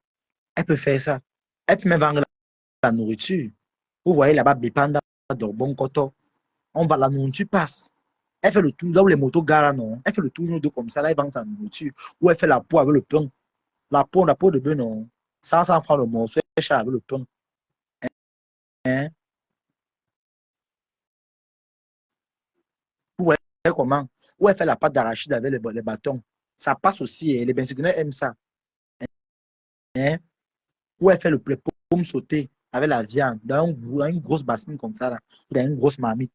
Elle peut faire ça. Elle peut même vendre la nourriture. Vous voyez là-bas, Bépanda, Dorbon, Koto. On va, la nourriture passe. Elle fait le tour, là où les motos garent, non. Elle fait le tour, une ou deux comme ça, là, elle vend sa nourriture. Ou elle fait la peau avec le pain. La peau de bœuf, non. 100 francs le morceau, elle fait avec le pain. Hein? Vous voyez comment? Ou elle fait la pâte d'arachide avec les bâtons. Ça passe aussi, hein. Les Bensigonais aiment ça. Hein? Ou elle fait le pomme sauté avec la viande dans une grosse bassine comme ça, là, dans une grosse marmite.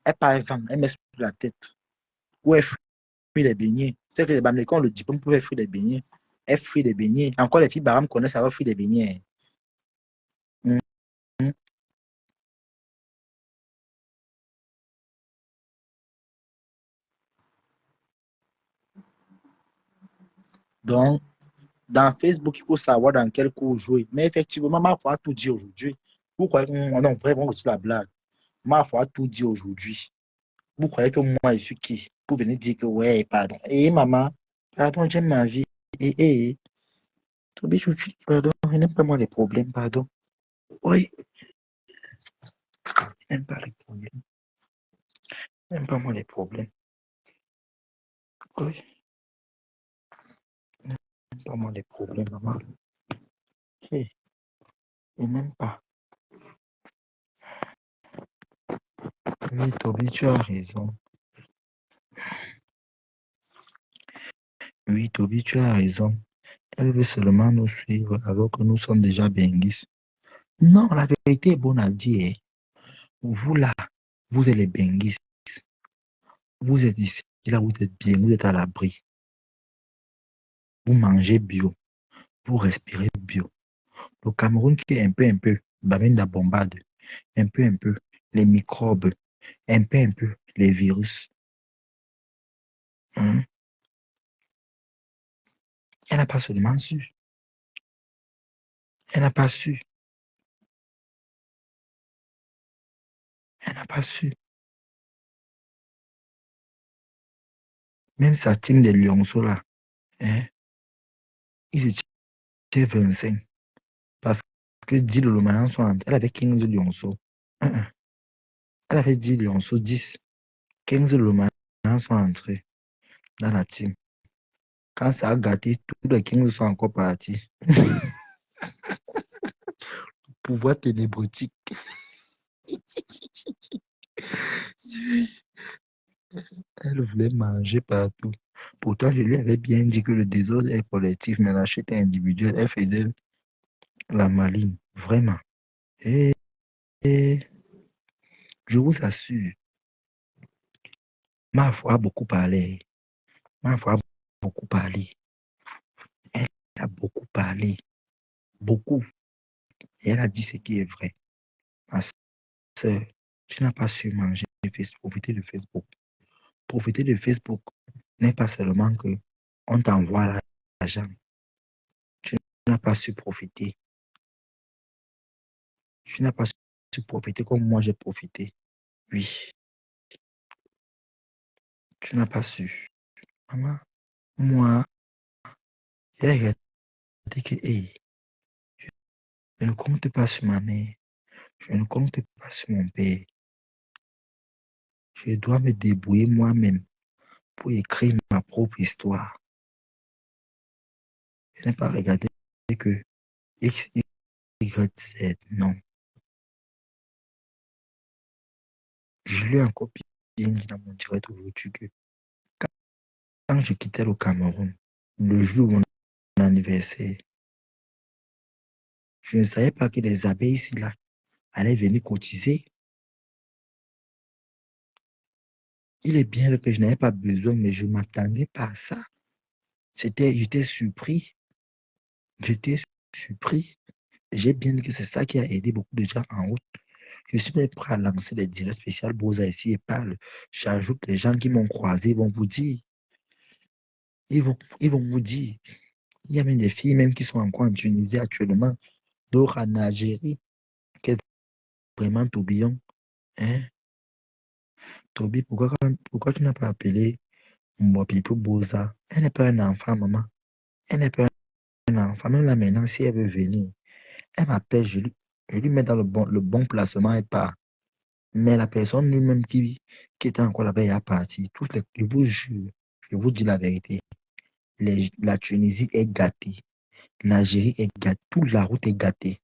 Elle part vendre, elle met sur la tête. Ou elle frite les beignets. C'est que les Bamilekons, on le dit, on pouvait frire les beignets. Elle frite les beignets. Encore les filles Baram connaissent avoir frire les beignets. Hein. Donc, dans Facebook, il faut savoir dans quel cours jouer. Mais effectivement, ma foi a tout dit aujourd'hui. Vous croyez que non, vraiment, c'est la blague. Ma foi a tout dit aujourd'hui. Vous croyez que moi, je suis qui? Pour venir dire que, ouais, pardon. Eh, maman, pardon, j'aime ma vie. Eh, Toby Chouchou, pardon, je n'aime pas moi les problèmes, pardon. Oui, je n'aime pas les problèmes. Je n'aime pas moi les problèmes. Oui, je n'aime pas moi les problèmes, maman. Hey, je n'aime pas. Oui, Toby, tu as raison. Oui, Toby, tu as raison. Elle veut seulement nous suivre alors que nous sommes déjà benguis. Non, la vérité est bonne à dire. Vous là, vous êtes les benguis. Vous êtes ici, là, vous êtes bien, vous êtes à l'abri. Vous mangez bio, vous respirez bio. Le Cameroun qui est un peu, Baminda bombade, un peu, les microbes, un peu, les virus. Hein? Elle n'a pas seulement su. Elle n'a pas su. Elle n'a pas su. Même sa team de Lionceau là, hein, ils étaient 25. Parce que 10 Lolomayan sont entrés. Elle avait 15 Lionceau. Elle avait 10 Lionceau, 10. 15 Lolomayan sont entrés dans la team. Quand ça a gâté, tous les 15 sont encore partis. Pouvoir ténébrotique. Elle voulait manger partout. Pourtant, je lui avais bien dit que le désordre est collectif, mais la chute est individuelle. Elle faisait la maligne. Vraiment. Et, et je vous assure, ma foi a beaucoup parlé. Ma foi a beaucoup parlé. Elle a beaucoup parlé. Beaucoup. Et elle a dit ce qui est vrai. Ma soeur, tu n'as pas su manger, profiter de Facebook. Profiter de Facebook n'est pas seulement que on t'envoie l'argent. Tu n'as pas su profiter. Tu n'as pas su profiter comme moi j'ai profité. Oui, tu n'as pas su. Maman, moi, j'ai regardé que, hey, je ne compte pas sur ma mère. Je ne compte pas sur mon père. Je dois me débrouiller moi-même pour écrire ma propre histoire. Je n'ai pas regardé que X, Y, Z. Non. Je lui ai encore bien dit dans mon direct aujourd'hui que quand je quittais le Cameroun, le jour de mon anniversaire, je ne savais pas que les abeilles ici là allaient venir cotiser. Il est bien que je n'avais pas besoin, mais je ne m'attendais pas à ça. J'étais surpris. J'étais surpris. J'ai bien dit que c'est ça qui a aidé beaucoup de gens en route. Je suis même prêt à lancer des directs spéciaux Boza ici et parle. J'ajoute les gens qui m'ont croisé, ils vont vous dire. Ils vont vous dire. Il y a même des filles même qui sont encore en Tunisie actuellement, d'autres en Algérie. Quel vraiment tourbillon. Hein? Toby, pourquoi tu n'as pas appelé Mwapipo Boza? Elle n'est pas un enfant, maman. Elle n'est pas un enfant. Même là maintenant, si elle veut venir, elle m'appelle, je lui mets dans le bon placement et part. Mais la personne lui-même qui était encore là-bas, elle est partie. Je vous jure, je vous dis la vérité. La Tunisie est gâtée. L'Algérie est gâtée. Toute la route est gâtée.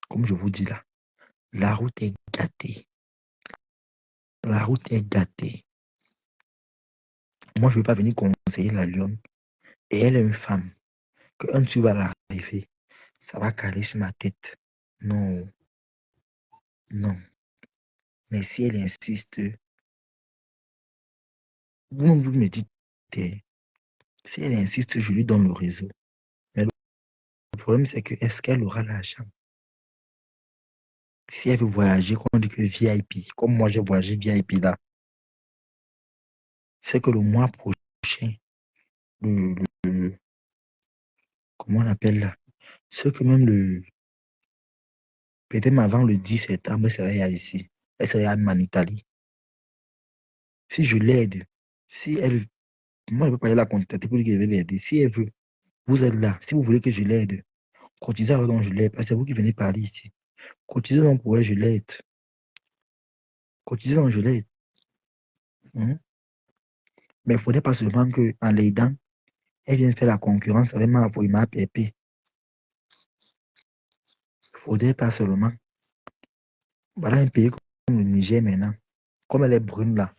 Comme je vous dis là. La route est gâtée. La route est gâtée. Moi, je ne veux pas venir conseiller la lionne. Et elle est une femme. Que un tu vas l'arriver, ça va caler sur ma tête. Non, non. Mais si elle insiste, vous me dites, si elle insiste, je lui donne le réseau. Mais le problème, c'est que est-ce qu'elle aura l'argent? Si elle veut voyager, qu'on dit que VIP, comme moi j'ai voyagé VIP là, c'est que le mois prochain, le, comment on appelle là? C'est que même peut-être avant le 10 septembre, elle serait ici. Elle serait en Italie. Si je l'aide, si elle, moi je ne peux pas aller la contacter pour lui que je vais l'aider. Si elle veut, vous êtes là. Si vous voulez que je l'aide, cotisez alors donc je l'aide. Parce que c'est vous qui venez parler ici. Cotisez donc pour elle, je l'aide. Cotisez donc je l'aide. Hein? Mais il ne faudrait pas seulement qu'en l'aidant, elle vienne faire la concurrence avec ma pépé. Il ne faudrait pas seulement. Voilà un pays comme le Niger maintenant. Comme elle est brune là,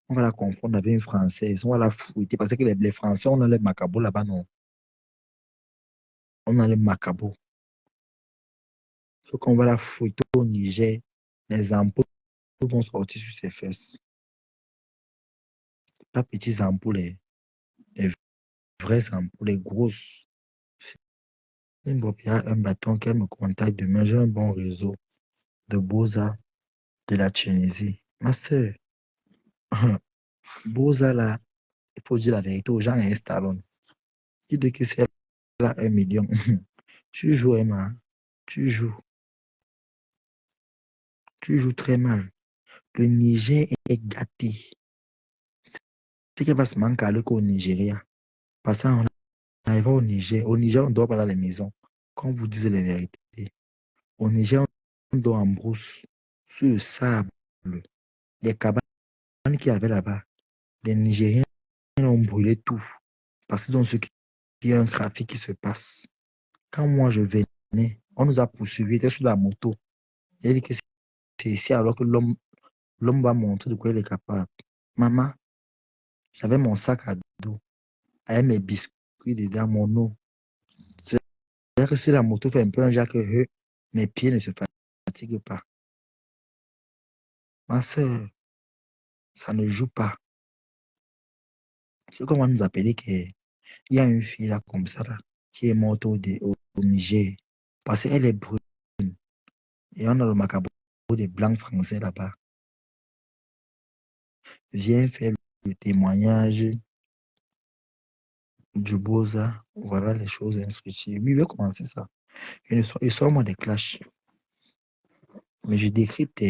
on va la confondre avec une Française. On va la fouetter. Parce que les Français, on a les macabos là-bas, non. On a les macabos. Donc on va la fouetter au Niger. Les ampoules vont sortir sur ses fesses. Pas petits ampoules, les vraies ampoules, les grosses. Si Mbopia a un bâton qu'elle me contacte demain, j'ai un bon réseau de Boza de la Tunisie. Ma soeur, Boza là, il faut dire la vérité aux gens, installons. Qui dit que c'est là 1 million? Tu joues, Emma. Tu joues. Tu joues très mal. Le Niger est gâté. C'est qu'elle va se manquer à qu'au Nigeria. Parce qu'on arrive au Niger. Au Niger, on ne dort pas dans les maisons. Quand vous dites les vérités. Au Niger, on dort en brousse, sur le sable. Les cabanes qu'il y avait là-bas, les Nigériens ont brûlé tout. Parce que dans ce qui y a un trafic qui se passe. Quand moi je venais, on nous a poursuivis, était sur la moto. Il a dit que c'est ici alors que l'homme va montrer de quoi il est capable. Maman, j'avais mon sac à dos, avec mes biscuits dedans, mon eau. C'est-à-dire que si la moto fait un peu un jacque, mes pieds ne se fatiguent pas. Ma soeur, ça ne joue pas. C'est comme on nous appelait qu'il y a une fille là comme ça là, qui est morte au Niger. Parce qu'elle est brune. Et on a le macabre des blancs français là-bas. Viens faire le témoignage du Boza. Voilà les choses instructives. Oui, il va commencer ça. Il sort moi des clashs. Mais je décrypte. Ça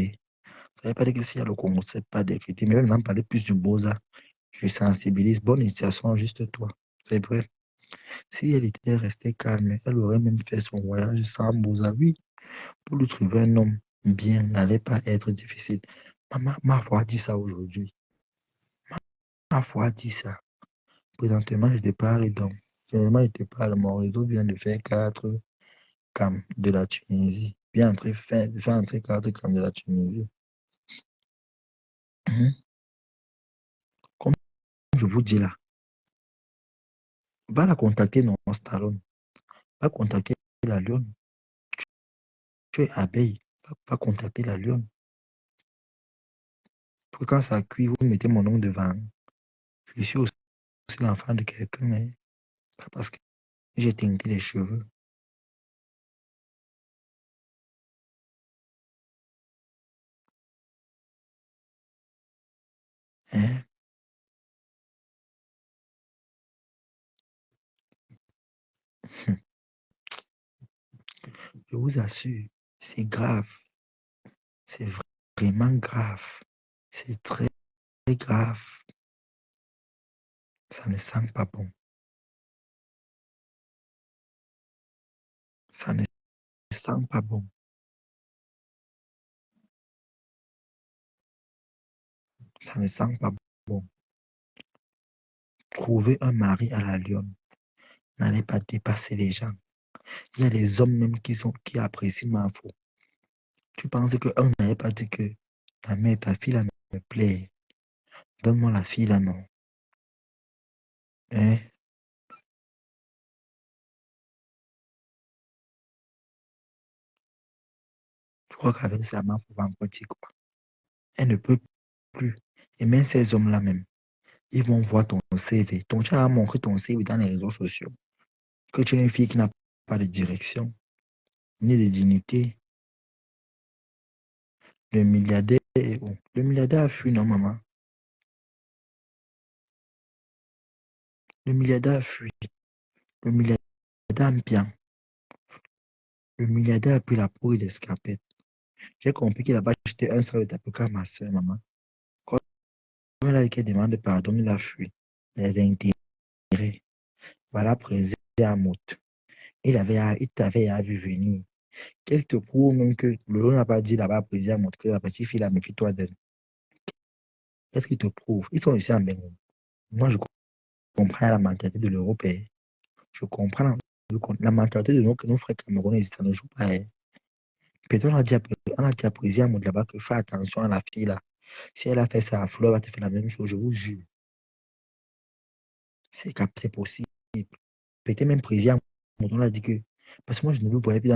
ne veut pas dire que s'il y a le Congo, c'est pas décrypté. Mais même en parler plus du Boza. Je sensibilise. Bonne initiation, juste toi. C'est vrai. Si elle était restée calme, elle aurait même fait son voyage sans Boza. Oui, pour lui trouver un homme bien n'allait pas être difficile. Maman m'a foi dit ça aujourd'hui. Ma foi dit ça. Présentement, je te parle donc. Généralement, je te parle. Mon réseau vient de faire 4 cam de la Tunisie. Bien entrer, faire entrer 4 cam de la Tunisie. Mhm. Comme je vous dis là, va la contacter, non, Stallone. Va contacter la Lyon. Tu es abeille. Va contacter la Lyon. Pour que quand ça cuit, vous mettez mon nom devant. Je suis aussi l'enfant de quelqu'un, mais pas parce que j'ai teinté les cheveux. Hein? Je vous assure, c'est grave. C'est vraiment grave. C'est très grave. Ça ne sent pas bon. Ça ne sent pas bon. Ça ne sent pas bon. Trouver un mari à la lionne n'allait pas dépasser les gens. Il y a des hommes même qui apprécient ma faute. Tu penses qu'on n'avait pas dit que la mère, ta fille là me plaît. Donne-moi la fille là, non. Hein? Je crois qu'avec sa main, pour encore dire quoi. Elle ne peut plus. Et même ces hommes-là même, ils vont voir ton CV. Tu as montré ton CV dans les réseaux sociaux. Que tu es une fille qui n'a pas de direction, ni de dignité. Le milliardaire est où? Le milliardaire a fui, non, maman. Le milliardaire a fui. Le milliardaire aime bien. Le milliardaire a pris la peau et l'escarpette. J'ai compris qu'il a pas acheté un seul tapis à ma soeur, maman. Quand elle a dit qu'elle demande pardon, il a fui. Les intérêts. Voilà, présent à Mout. Il t'avait vu venir. Qu'elle te prouve même que le lot n'a pas dit là-bas, présent à Mout, que la petite fille là, méfie-toi d'elle. Qu'est-ce qu'il te prouve? Ils sont ici en Bengo. Moi, je comprends la mentalité de l'Européen. Je comprends la mentalité de nos frères camerounais, ça ne joue pas. Hein. Peut-être on a dit à Président là-bas que fais attention à la fille là. Si elle a fait ça à Fleur, elle va te faire la même chose, je vous jure. C'est possible. Peut-être même Président on l'a dit que. Parce que moi, je ne le voyais plus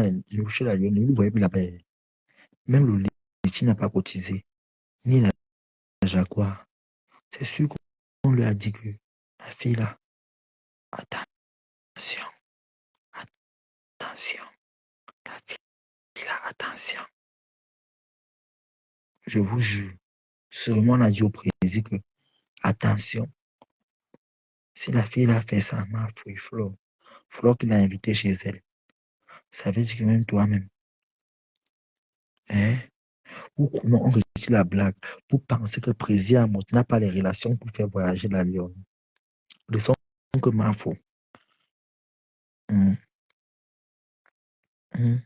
chez la Lyon, je ne le voyais plus là-bas. Même le Litchi n'a pas cotisé, ni la Jaguar. C'est sûr qu'on lui a dit que la fille là, attention, attention, la fille là, attention. Je vous jure. Seulement, on a dit au président que, attention, Si la fille a fait ça, ma fouille, Flo qui l'a invité chez elle. Ça veut dire que même toi-même, hein? Ou comment on réussit la blague pour penser que Président Amot n'a pas les relations pour faire voyager l'avion. Le son que ma fou. Hum, hum,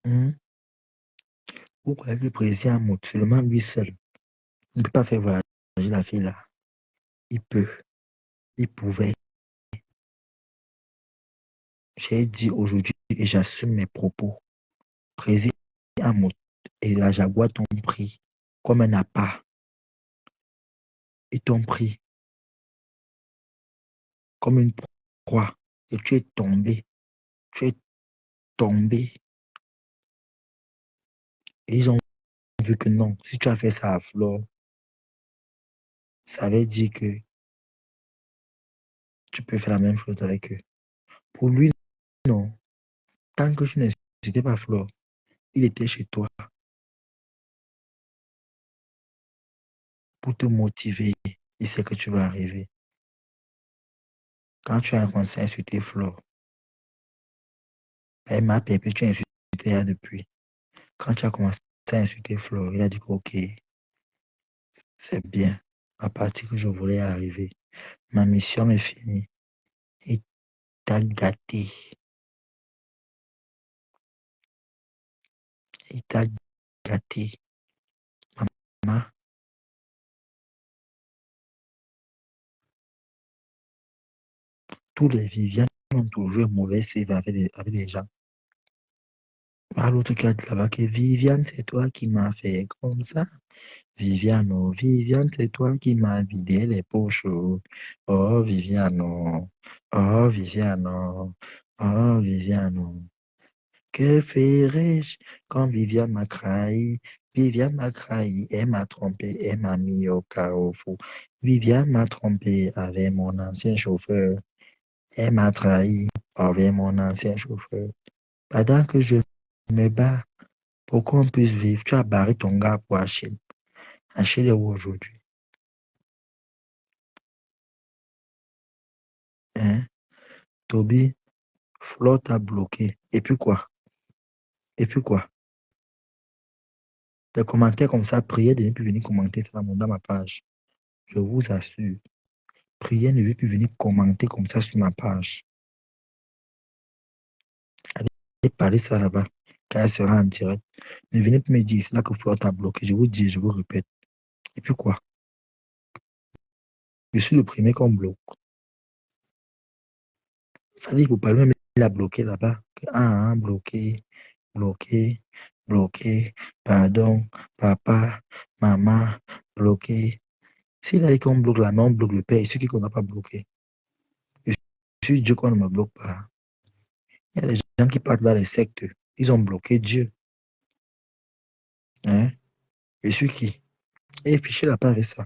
hum. Vous croyez que le président Amot, seulement lui seul, il ne peut pas faire voyager la fille là. Il peut, il pouvait. J'ai dit aujourd'hui et j'assume mes propos. Président Amot et la Jaguar t'ont pris comme un appât. Ils t'ont pris comme une proie. Et tu es tombé. Tu es tombé. Et ils ont vu que non. Si tu as fait ça à Flore, ça veut dire que tu peux faire la même chose avec eux. Pour lui, non. Tant que tu n'insultais pas Flore, il était chez toi pour te motiver. Il sait que tu vas arriver. Quand tu as commencé à insulter Flore, elle m'a perpétué, tu as insulté elle depuis. Quand tu as commencé à insulter Flore, il a dit que ok, c'est bien. À partir que je voulais arriver, ma mission est finie. Il t'a gâté. Il t'a gâté. Maman, tous les Viviane ont toujours un mauvais save avec les gens. Ah, l'autre qui a dit là-bas que Viviane, c'est toi qui m'as fait comme ça. Viviane, oh, Viviane, c'est toi qui m'as vidé les poches. Oh, oh, Viviane, oh, oh, Viviane, oh, oh, Viviane, oh. Que ferais-je quand Viviane m'a trahi? Viviane m'a trahi, elle m'a trompé, elle m'a mis au carrefour. Viviane m'a trompé avec mon ancien chauffeur. Elle m'a trahi avec mon ancien chauffeur. Pendant que je me bats pour qu'on puisse vivre, tu as barré ton gars pour Achille. Achille est où aujourd'hui? Hein? Toby, Flo t'a bloqué. Et puis quoi? Et puis quoi? Des commentaires comme ça, priez de ne plus venir commenter ça dans ma page. Je vous assure. Priez ne veut plus venir commenter comme ça sur ma page. Allez parler ça là-bas, car elle sera en direct. Ne venez plus me dire, c'est là que Flo t'a bloqué. Je vous dis, je vous répète. Et puis quoi? Je suis le premier qu'on bloque. Fallait pour parler, même il a bloqué là-bas. Ah, hein, bloqué, bloqué, bloqué, pardon, papa, maman, bloqué. S'il a dit qu'on bloque la main, on bloque le père, et ceux qui qu'on n'a pas bloqué. Je suis Dieu qu'on ne me bloque pas. Il y a des gens qui partent dans les sectes, ils ont bloqué Dieu. Hein? Je suis qui? Et fiché là pas avec ça.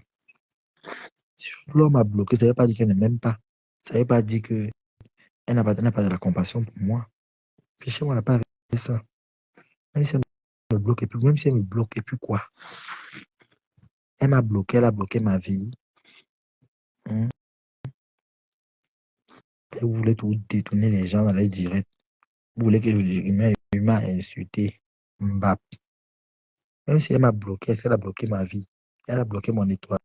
Si l'homme a bloqué, ça ne veut pas dire qu'elle ne m'aime pas. Ça ne veut pas dire qu'elle n'a pas de la compassion pour moi. Fichez-moi là pas avec ça. Même si elle me bloque, et puis, même si elle me bloque, et puis quoi? Elle m'a bloqué, elle a bloqué ma vie. Hein. Elle voulait tout détourner les gens dans les directs. Vous voulez que il m'a insulté. Mbap. Même si elle m'a bloqué, elle a bloqué ma vie. Elle a bloqué mon étoile.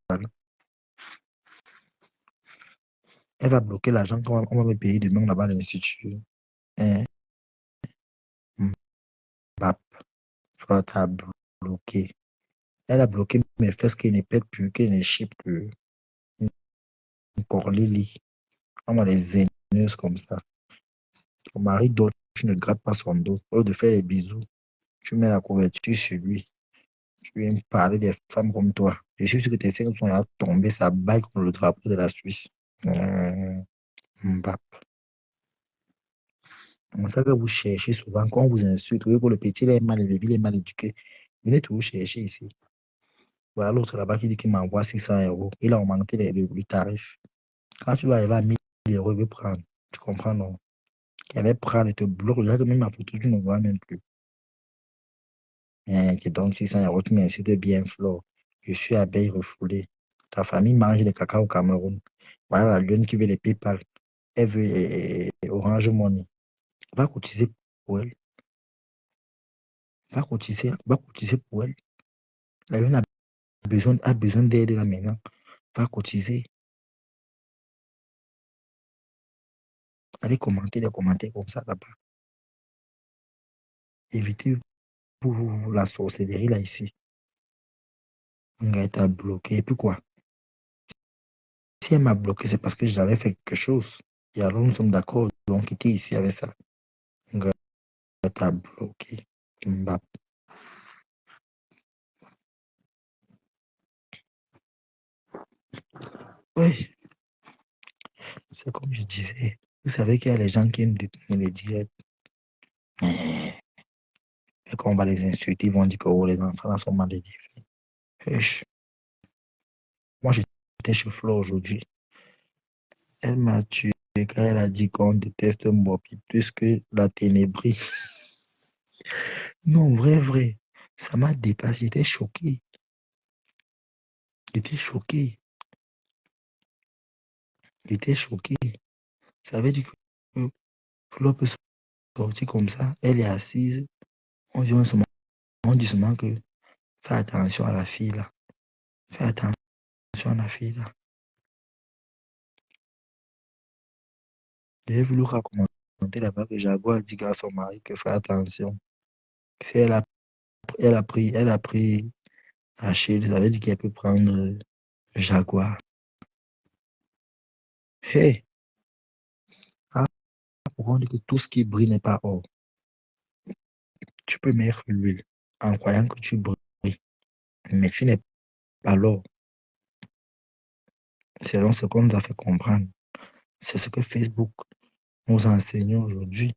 Elle va bloquer l'argent qu'on va me payer demain là-bas à l'institut. Hein? Mbap. Frère, t'as bloqué. Elle a bloqué mes fesses qui ne pètent plus, qui ne chipent plus. Encore Lily. On a les haineuses comme ça. Ton mari dort, tu ne grattes pas son dos. Au lieu de faire les bisous, tu mets la couverture sur lui. Tu viens me parler des femmes comme toi. Je suis sûr que tes seins sont à tomber, ça baille comme le drapeau de la Suisse. Mbap. C'est ça que vous cherchez souvent quand on vous insulte. Oui, pour le petit, il est mal élevé, il est mal éduqué. Venez toujours chercher ici. Voilà l'autre là-bas qui dit qu'il m'envoie 600 euros. Il a augmenté le tarif. Quand tu vas arriver à 1 000 euros, il veut prendre. Tu comprends, non? Il avait prendre et te bloque. Déjà que même ma photo, tu ne vois même plus. Tu donnes 600 €, tu m'insultes bien, Flo. Je suis abeille refoulée. Ta famille mange des cacao au Cameroun. Voilà la lune qui veut les PayPal. Elle veut Orange Money. Va cotiser pour elle. Va cotiser pour elle. La lune a besoin d'aide là maintenant. Va cotiser. Allez commenter les commentaires comme ça là-bas. Évitez pour la sorcellerie là ici. On va être bloqué. Et puis quoi? Si elle m'a bloqué, c'est parce que j'avais fait quelque chose. Et alors nous sommes d'accord. Donc, quitter ici avec ça. On va être bloqué. Mbappé. Oui, c'est comme je disais. Vous savez qu'il y a les gens qui aiment détourner les directs. Et quand on va les insulter, ils vont dire que oh, les enfants là sont mal élevés. Wesh. Moi, j'étais chez Flo aujourd'hui. Elle m'a tué quand elle a dit qu'on déteste Mbopi plus que la ténébrie. Non, vrai, vrai. Ça m'a dépassé. J'étais choqué. J'étais choqué. J'étais choqué. Ça veut dire que Flo peut sortir comme ça. Elle est assise. On vient seulement, on dit seulement que fais attention à la fille là. Fais attention à la fille là. J'ai voulu raconter là-bas que Jaguar a dit à son mari que fais attention. Si elle a pris Achille, ça veut dire qu'elle peut prendre Jaguar. Hey, ah, pourquoi on dit que tout ce qui brille n'est pas or? Tu peux mettre l'huile en croyant que tu brilles, mais tu n'es pas l'or. Selon ce qu'on nous a fait comprendre. C'est ce que Facebook nous enseigne aujourd'hui,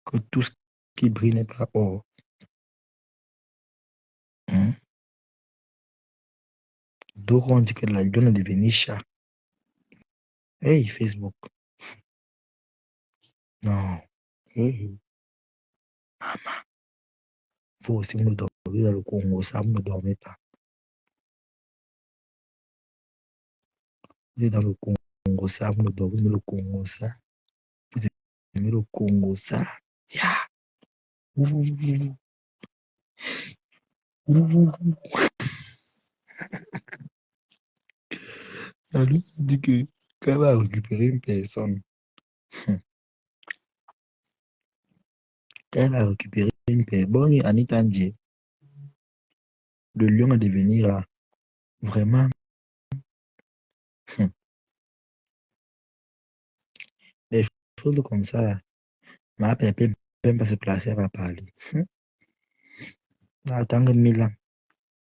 que tout ce qui brille n'est pas or. Hein? Donc on dit que la lune est devenue chat. Hey, Facebook. Non. Hey. Vous aussi, vous ne dormez dans le Congo, ça, vous ne dormez pas. Vous êtes dans le Congo, ça, vous ne dormez dans le Congo, ça. Vous aimez le Congo, ça. Yeah. Ouh, ouh, ouh, ouh, ouh, ouh. La lui dit que quand elle va récupérer une personne, quand elle va récupérer une personne, bon, Anita Ndiaye, le lion va devenir vraiment des choses comme ça. Là. Ma père peut même pas se placer, elle va parler. Attends 1000 ans.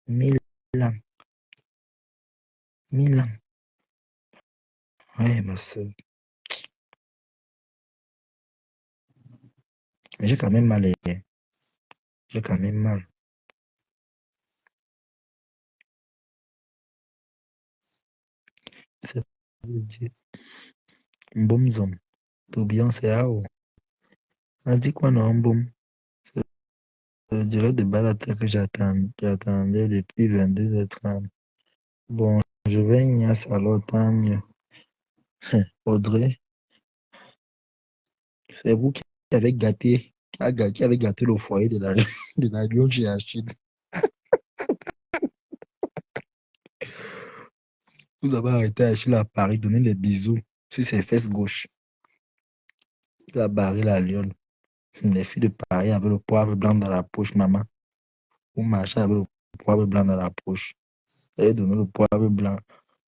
1000 ans. 1000 ans. Ouais, ma soeur. Mais j'ai quand même mal. J'ai quand même mal. C'est dire. Mbomzom. Tourbillon, c'est où? On dit quoi, non, Mbom? Je dirais de balade que j'attendais depuis 22h30. Bon, je vais Ignace alors, tant mieux. Audrey, c'est vous qui avez gâté, qui avez gâté le foyer de la, de la Lyon chez Achille. Vous avez arrêté Achille à Paris, donner les bisous sur ses fesses gauches. Il a barré la Lyon. Les filles de Paris avaient le poivre blanc dans la poche, maman. Vous marchez avec le poivre blanc dans la poche. Vous avez donné le poivre blanc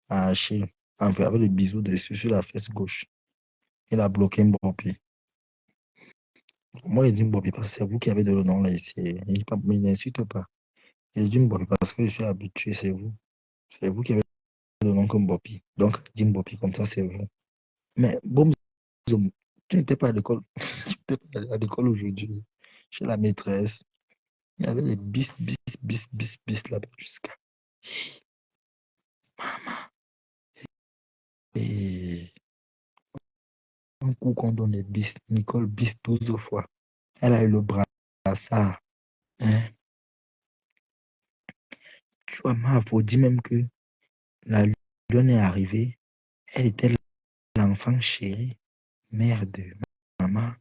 à Achille. Enfin, avec le bisou dessus sur la fesse gauche. Il a bloqué Mbopi. Moi, il dit Mbopi parce que c'est vous qui avez donné le nom là ici. Il n'insulte pas. Il dit Mbopi parce que je suis habitué, c'est vous. C'est vous qui avez le nom comme Mbopi. Donc, dit Mbopi comme ça, c'est vous. Mais bon, tu n'étais pas à l'école. Tu n'étais pas à l'école aujourd'hui. Chez la maîtresse. Il y avait les bis là-bas jusqu'à. Et un coup qu'on donne les bis, Nicole bis 12 fois. Elle a eu le brassard. Hein? Tu vois, ma faut dire même que la lionne est arrivée. Elle était l'enfant chéri. Merde, maman.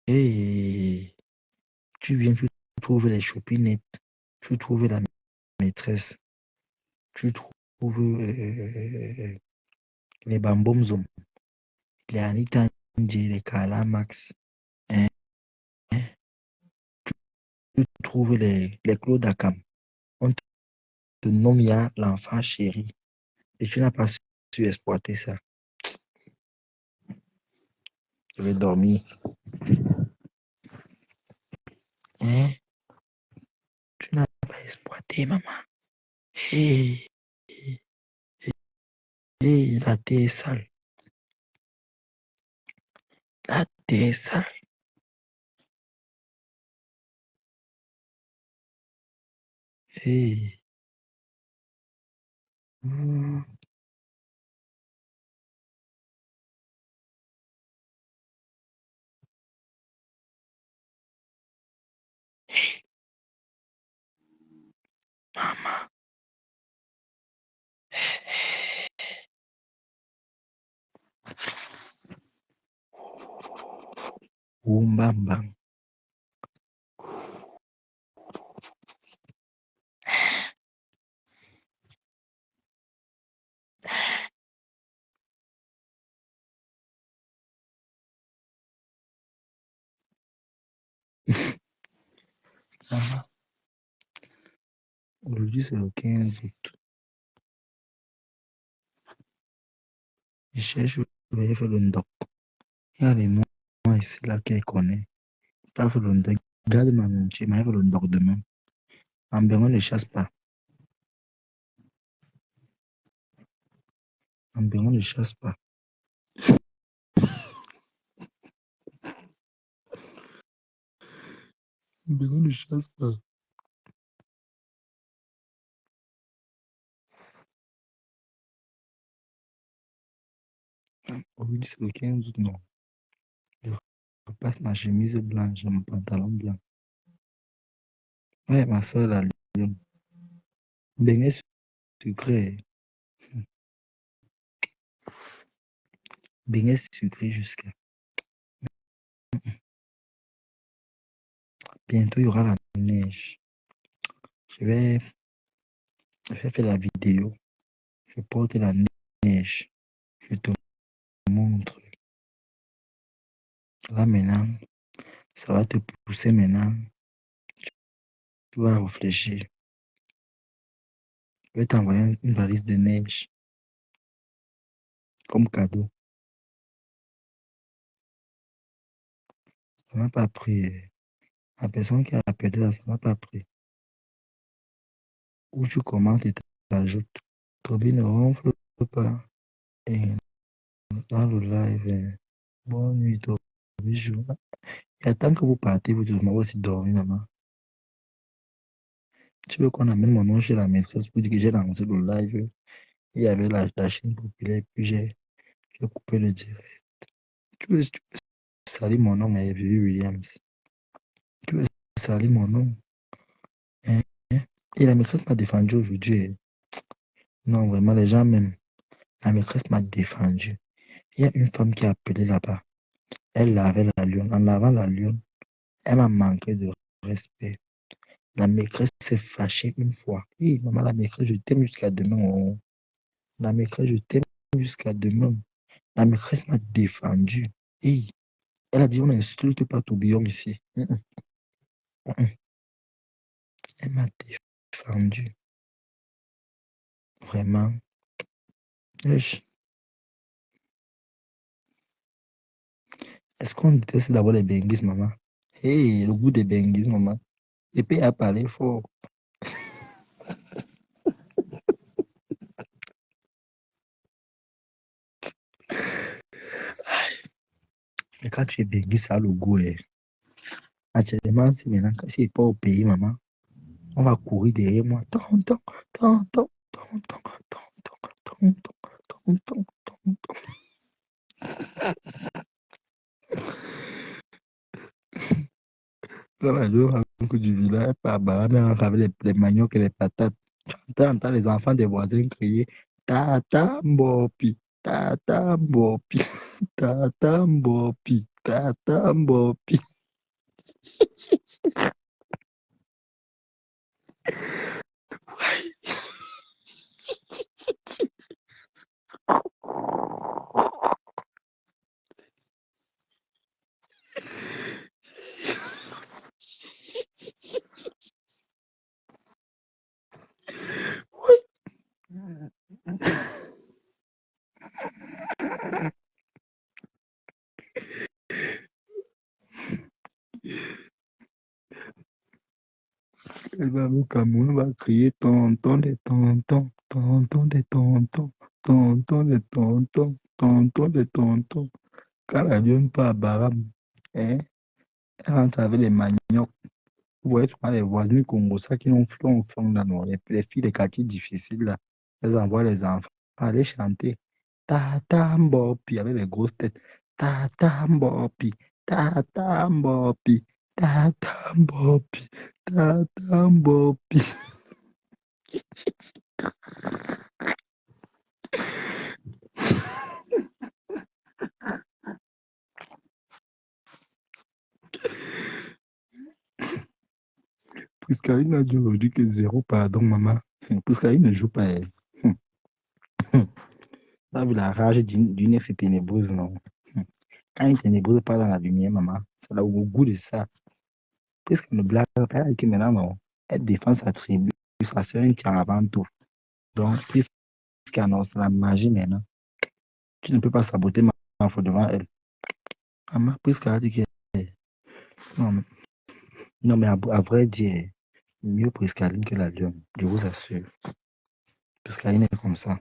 Et tu viens, tu trouves les chopinettes. Tu trouves la maîtresse. Tu trouves les bambomzom, les Anita Ndje, les Kala Max. Hein, hein. Tu trouves les Claude Akam. On te nomme ya l'enfant chéri. Et tu n'as pas su exploiter ça. Je vais dormir. Hein? Tu n'as pas exploité, maman. Hé, hé, la terre est sale. La terre est sale. Hé. Ouh, maman. Ouh, maman. Maman. Aujourd'hui, c'est le 15 août. Je cherche où je vais faire le ndoc. Il y a les noms ici là qu'elle connaît. Pas faire le ndoc. Garde ma monture, mais elle fait le ndoc demain. En Bénin, ne chasse pas. En Bénin, ne chasse pas. En Bénin, ne chasse pas. Aujourd'hui, c'est le 15 août, non. Je repasse ma chemise blanche, mon pantalon blanc. Ouais, ma soeur, la lune. Beignet sucré. Beignet sucré jusqu'à. Bientôt, il y aura la neige. Je vais, je vais faire la vidéo. Je porte la neige. Je te montre. Là, maintenant, ça va te pousser maintenant. Tu vas réfléchir. Je vais t'envoyer une valise de neige comme cadeau. Ça n'a pas pris. La personne qui a appelé là, ça n'a pas pris. Où tu commentes et t'ajoutes. Toby ne ronfle pas. Et dans le live, bonne nuit, Toby joue. Et attends que vous partez, vous devez aussi dormir, maman. Tu veux qu'on amène mon nom chez la maîtresse pour dire que j'ai lancé le live. Il y avait la chaîne populaire, puis j'ai coupé le direct. Tu veux salir mon nom à Evie Williams. Tu veux salir mon nom. Hein? Et la maîtresse m'a défendu aujourd'hui. Non, vraiment, les gens m'aiment. La maîtresse m'a défendu. Il y a une femme qui a appelé là-bas. Elle lavait la lune. En lavant la lune, elle m'a manqué de respect. La maîtresse s'est fâchée une fois. Hé, maman, la maîtresse, je t'aime jusqu'à demain. Oh. La maîtresse, je t'aime jusqu'à demain. La maîtresse m'a défendu. Hé, elle a dit, on n'insulte pas Tourbillon ici. Elle m'a défendu. Vraiment. Wesh. Est-ce qu'on déteste d'abord les benguis, maman? Hé, le goût des benguis, maman. Et puis, à parler fort. Mais quand tu es benguis, ça a le goût. Actuellement, si maintenant, si n'est pas au pays, maman, on va courir derrière moi. Ton, ton, ton, ton, ton, ton, ton, ton, ton, ton, ton, ton, ton. Quand la radio rentre du village, par barbe avec les maniocs et les patates. Tu entends les enfants des voisins crier Tata Mbopi, Tata Mbopi, Tata Mbopi, Tata Mbopi. Elle va au Cameroun, va crier tonton des tontons, tonton des tontons, tonton des tontons, tonton des tontons. Quand la lionne part à Baram, hein, elle rentre avec les maniocs. Vous voyez souvent les voisines congolais qui ont fait là, non, les filles des quartiers difficiles là, elles envoient les enfants aller chanter Tata Mbopi avec les grosses têtes. Tata Mbopi, Tata Mbopi, Tata Mbopi, Tata Mbopi. Priscaline a dit aujourd'hui que zéro pardon, maman. Priscaline ne joue pas. Elle. T'as vu la rage d'une ex ténébreuse, non? Quand une ténébreuse part dans la lumière, maman, c'est là au goût de ça. Puisqu'elle ne blague pas, elle dit que maintenant, non, elle défend sa tribu, sa soeur tient avant tout. Donc, puisqu'elle annonce la magie maintenant, tu ne peux pas saboter ma faute devant elle. Maman, puisqu'elle a dit que. Non, non, mais à vrai dire, mieux Priscaline que la lionne, je vous assure. Priscaline est comme ça.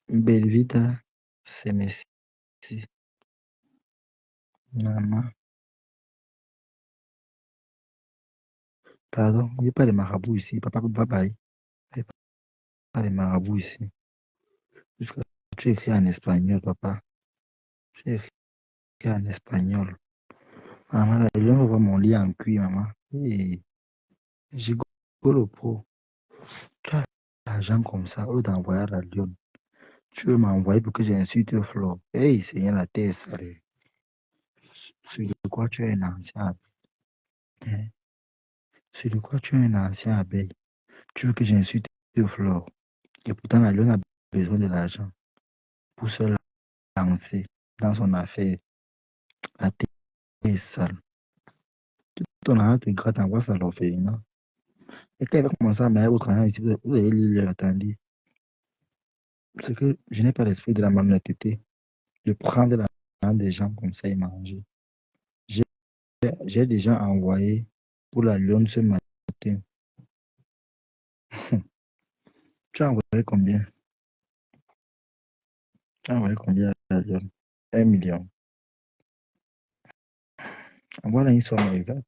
Belvita, c'est Messi. Maman, pardon, il n'y a pas de marabout ici. Papa, bye bye. Il n'y a pas de marabout ici. Jusqu'à tu écris en espagnol, papa. Tu écris en espagnol. Maman, la lionne voit mon lit en cuir, maman. Et j'ai le pro. Tu as l'argent comme ça, au lieu d'envoyer à la lionne. Tu veux m'envoyer pour que j'insulte Flo. Hey, Seigneur, la terre salée. Sur de quoi tu es un ancien abeille. Sur de quoi tu es un ancien abeille. Tu veux que j'insulte Flo. Et pourtant, la lionne a besoin de l'argent pour se lancer dans son affaire. La terre est sale. Ton argent te gratte, envoie ça à l'orphelinat. Et quand elle va commencer à mettre votre argent ici, vous allez lire, attendez. Parce que je n'ai pas l'esprit de la malhonnêteté. Je prends de l'argent des gens comme ça et manger. J'ai déjà envoyé pour la lionne ce matin. Tu as envoyé combien? Tu as envoyé combien à la lionne? 1 million. Envoie la une somme exacte.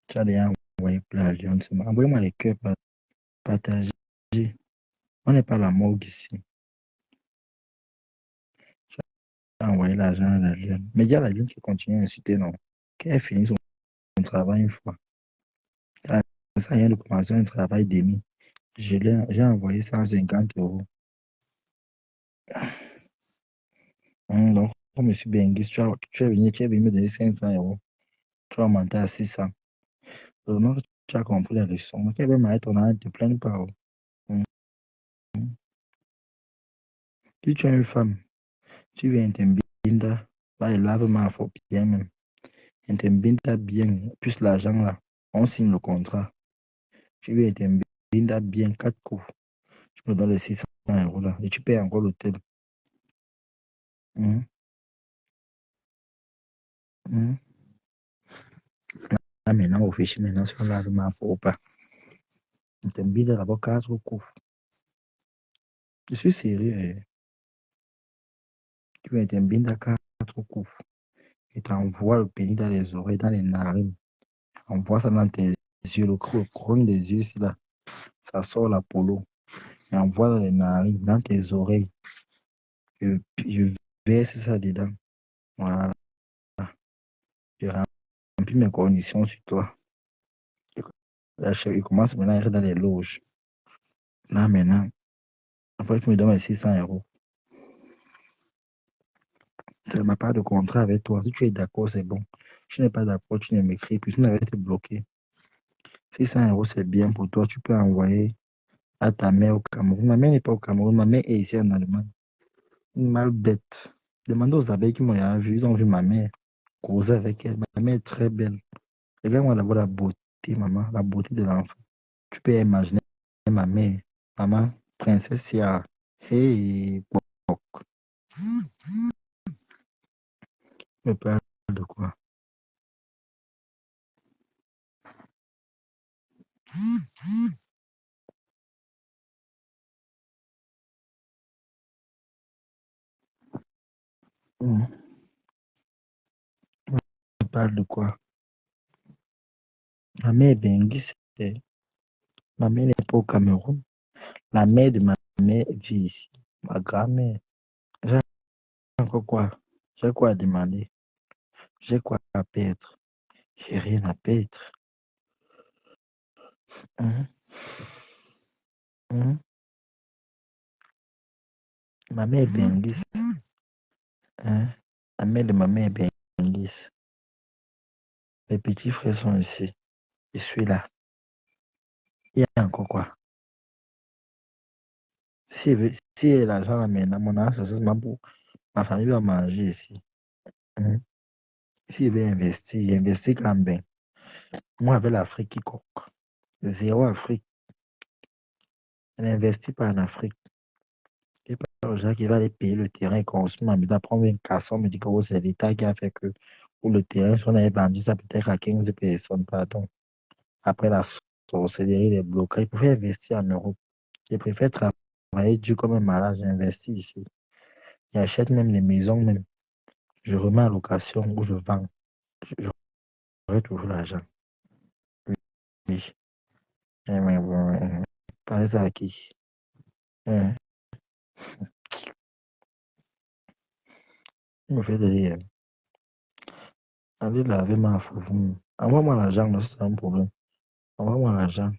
Tu as déjà envoyé pour la lionne ce matin. Envoyez-moi les cœurs partagés. On n'est pas à la morgue ici. Tu as envoyé l'argent à la lionne. Mais il y a la lionne qui continue à insulter, non? Qu'elle finisse son travail une fois. Ça vient de commencer un travail demi. J'ai envoyé 150 €. Donc, comme M. Benguis, tu es venu me donner 500 €. Tu vas monter à 600. Heureusement que tu as compris la leçon. Mais qu'elle veut m'arrêter, on ne te plains pas. Mm. Si tu as une femme, tu viens t'embinda, là, il lave ma faute bien même. T'embinda bien, plus l'argent là, on signe le contrat. Tu viens t'embinda bien 4 coups. Tu me donnes les 600 € là, et tu payes encore l'hôtel. Mm. Mm. Là, maintenant, au fichier, maintenant, si on lave ma faute pas. T'embinda d'abord 4 coups. Je suis sérieux. Tu viens t'embinda 4 coups. Et t'envoies le pénis dans les oreilles, dans les narines. Envoie ça dans tes yeux, le crâne des yeux, ici, là. Ça sort la polo. Et envoie dans les narines, dans tes oreilles. Je verse ça dedans. Voilà. Je remplis mes conditions sur toi. Il commence maintenant à être dans les loges. Là, maintenant, après, tu me donnes 600 €. C'est ma part de contrat avec toi. Si tu es d'accord, c'est bon. Si tu n'es pas d'accord, tu ne m'écris plus. Tu n'avais été bloqué. 600 €, c'est bien pour toi. Tu peux envoyer à ta mère au Cameroun. Ma mère n'est pas au Cameroun. Ma mère est ici en Allemagne. Une mal bête. Demande aux abeilles qui m'ont vu. Ils ont vu ma mère causer avec elle. Ma mère est très belle. Regarde-moi d'abord la beauté, maman. La beauté de l'enfant. Tu peux imaginer ma mère. Maman, princesse Sia. Hey, bok. Me parle de quoi? Me parle de quoi? Ma mère est benguiste. Ma mère n'est pas au Cameroun. La mère de ma mère vit ici. Ma grand-mère. J'ai encore quoi? J'ai quoi à demander? J'ai quoi à perdre? J'ai rien à perdre. Hein? Hein? Ma mère est benguiste. Hein? La mère de ma mère est benguiste. Mes petits frères sont ici. Je suis là. Il y a encore quoi? Si elle a l'argent là maintenant, mon argent, c'est seulement pour ma famille va manger ici. Hein? Si elle veut investir, j'investis quand même. Moi, avec l'Afrique qui coque. Zéro Afrique. Elle n'investit pas en Afrique. Et pas le gens qui va aller payer le terrain et construire, mais à prendre un casson, me dit que oh, c'est l'État qui a fait que pour le terrain, si on avait vendu ça peut-être à 15 personnes, pardon. Après la sorcellerie, les blocages, ils pouvaient investir en Europe. Je préfère travailler dur comme un malade, j'investis ici. J'achète même les maisons, même. Je remets en location ou je vends. J'aurai toujours l'argent. Oui, oui. Mais bon, parlez ça à qui? Hein, il me fait de rire. Allez laver ma foufou. Envoie-moi l'argent, là, c'est un problème. Envoie-moi l'argent.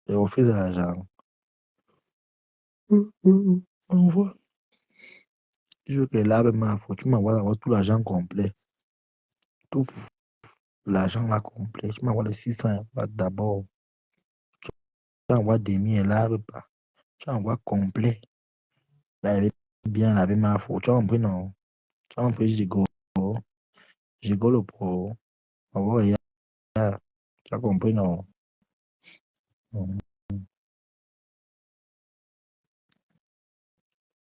Je refuse l'argent. Envoie. Je veux que lave ma foufou. Tu m'envoies d'abord tout l'argent complet. Tout l'argent là complet. Tu m'envoies les 600 € d'abord. Tu envoies demi et lave pas. Tu envoies complet. Laver bien, laver ma foufou. Tu as compris, non? Tu as compris, Gigo. Gigo le pro. Envoie, tu as compris, non? Mhm.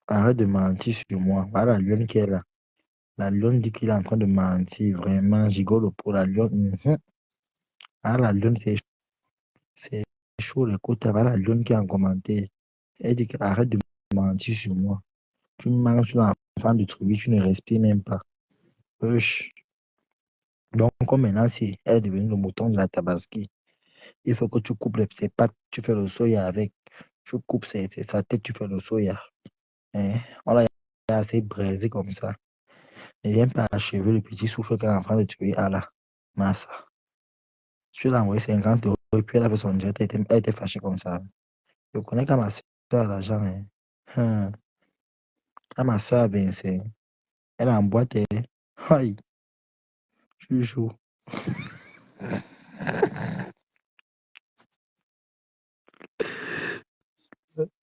Arrête de mentir sur moi. Voilà la lionne qui est là. La lionne dit qu'il est en train de mentir. Vraiment, gigolo pour la lionne. Ah, la lionne, c'est chaud. Écoute, voilà la lionne qui est en commentaire. Elle dit qu'arrête de mentir sur moi. Tu manges sur l'enfant de tribu, tu ne respires même pas. Wesh. Donc, comme maintenant, si elle est devenue le mouton de la tabaski, il faut que tu coupes ses pattes, tu fais le soya avec. Tu coupes sa tête, tu fais le soya. Hein? On l'a assez braisé comme ça. Ne viens pas achever le petit souffle qu'elle est en train de tuer. Ah là, massa. Je lui ai envoyé 50 € et puis elle a fait son direct, elle était fâchée comme ça. Je connais qu'à ma soeur l'argent. Hein. À ma soeur Vincent, elle est en boîte. Aïe, je suis chaud.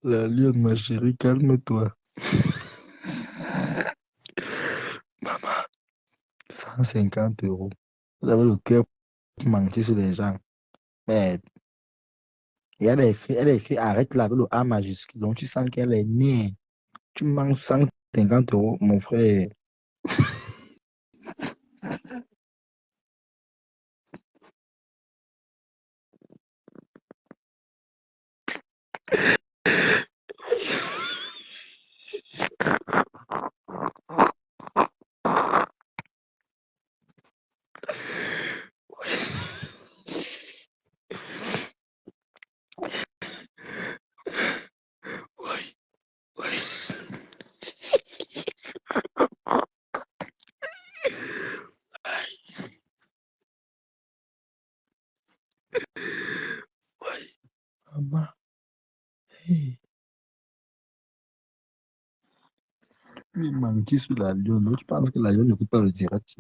La lionne, ma chérie, calme-toi. Maman, 150 €. Vous avez le cœur pour mentir sur les gens. Mais et elle a écrit arrête là avec le A majuscule. Donc tu sens qu'elle est née. Tu manges 150 € mon frère. Oui, oui. Maman, hey, lui menti sur la lune. Tu penses que la lune ne peut pas le direct?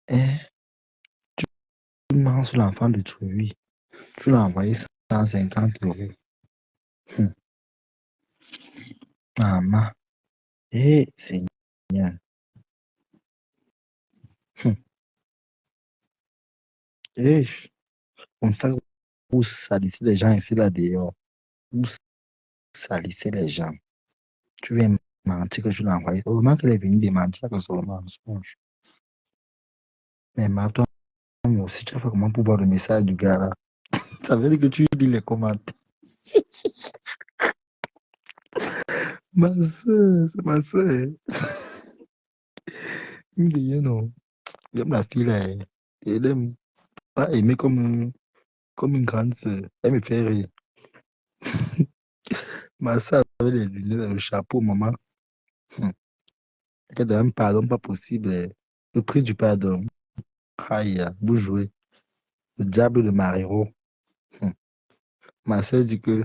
Eh, tu mens sur l'enfant de Trouy. Tu l'as envoyé 150 euros. Hum, Maman, eh, Seigneur. Hum, eh, comme ça, vous salissez les gens ici, là, dehors. Vous salissez les gens. Tu viens mentir que tu l'as envoyé. Heureusement qu'elle est venue démentir que c'est le mensonge. Mais toi aussi, tu as fait comment pour voir le message du gars là? Ça veut dire que tu lis les commentaires. Ma soeur, c'est ma soeur. Il me dit, non. J'aime la fille là. Elle aime pas aimer comme une grande soeur. Elle me fait rire. Ma soeur avait les lunettes et le chapeau, maman. Hum. Elle donne un pardon pas possible. Le prix du pardon. Aïe, vous jouez. Le diable de Mariro. Hum. Ma soeur dit que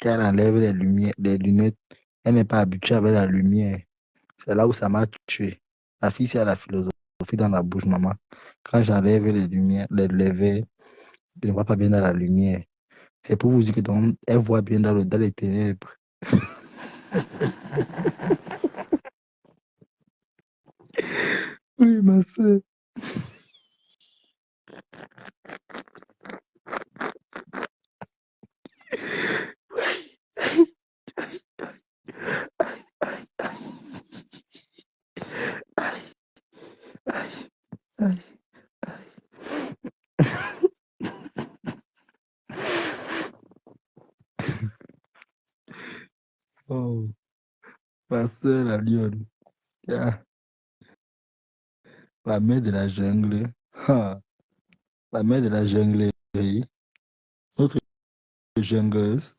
quand elle enlève les lumières, les lunettes, elle n'est pas habituée avec la lumière. C'est là où ça m'a tué. La fille, c'est à la philosophie dans la bouche, maman. Quand j'enlève les lumières, les verres, je ne vois pas bien dans la lumière. Et pour vous dire que donc, elle voit bien dans les ténèbres. Oui, ma soeur. Oh, ma soeur, la lionne. Ah, la mère de la jungle. Ah, la mère de la junglerie. Notre jungleuse.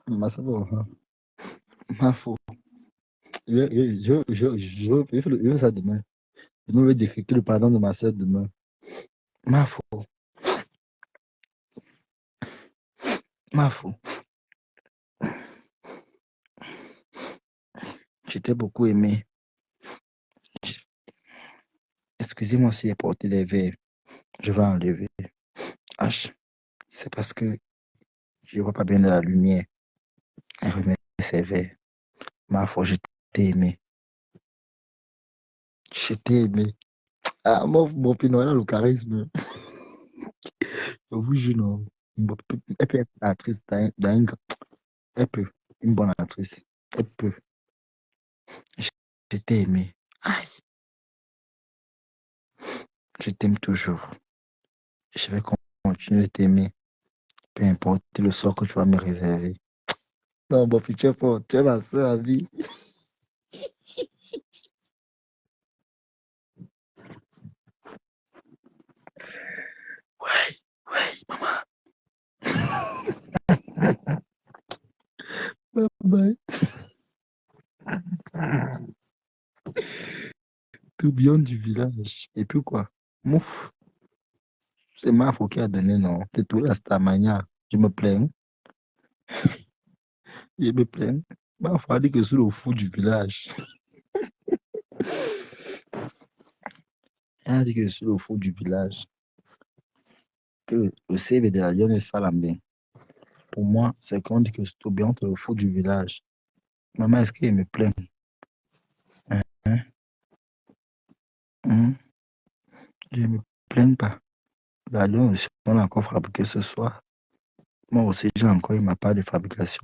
Ma soeur, ma faux. Je vais ça demain. Je vais décréter le pardon de ma soeur demain. Ma faux. Ma faux. Je t'ai beaucoup aimé. Excusez-moi si j'ai porté les verres. Je vais enlever. H, c'est parce que je ne vois pas bien de la lumière. Elle remet ses verres. Ma foi, je t'ai aimé. Je t'ai aimé. Ah, mon pinot, elle a le charisme. Je vous jure, non. Elle peut être actrice elle peut. Une bonne actrice. Elle peut. Je, je t'ai aimé. Aïe, je t'aime toujours. Je vais continuer de t'aimer. Peu importe le sort que tu vas me réserver. Non, bon, puis tu es fort. Tu es ma soeur à vie. Ouais, ouais, maman. Bye bye. Tout bien du village. Et puis quoi? Mouf. C'est Mafo qui a donné, non. C'est tout la stamania. Je me plains. Je me plains. Mafo a dit que c'est le fou du village. Elle a dit que je suis le fou du village. Que le CV de la Lyon est salambé. Pour moi, c'est qu'on dit que c'est tout bien le fou du village. Maman, est-ce qu'elle me plaint? Hein? Hein? Je ne me plains pas. La Lyon, on a encore fabriqué ce soir. Moi aussi, j'ai encore eu ma part de fabrication.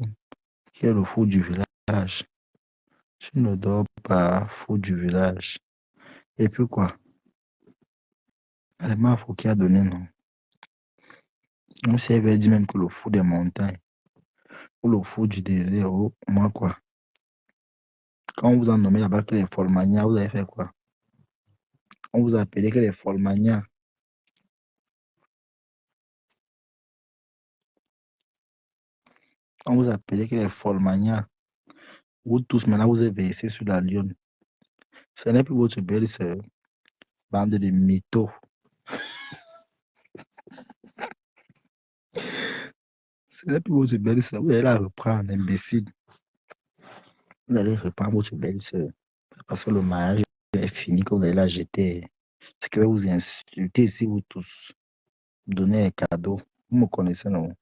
Qui est le fou du village? Tu ne dors pas, fou du village. Et puis quoi? C'est Mafo qui a donné, non? Comme si elle avait dit même que le fou des montagnes, ou le fou du désert, ou moi quoi. Quand on vous a nommé là-bas que les Folmania, vous avez fait quoi? On vous a appelé que les Folmania. On vous a appelé que les Folmania. Vous tous, maintenant, vous êtes versés sur la lionne. Ce n'est plus votre belle-sœur. Bande de mythos. Ce n'est plus votre belle-sœur. Vous allez la reprendre, imbécile. Vous allez reprendre votre belle-sœur. Parce que le mariage est fini, que vous allez la jeter. Ce qui va vous insulter ici, vous tous. Vous donner les cadeaux. Vous me connaissez, non?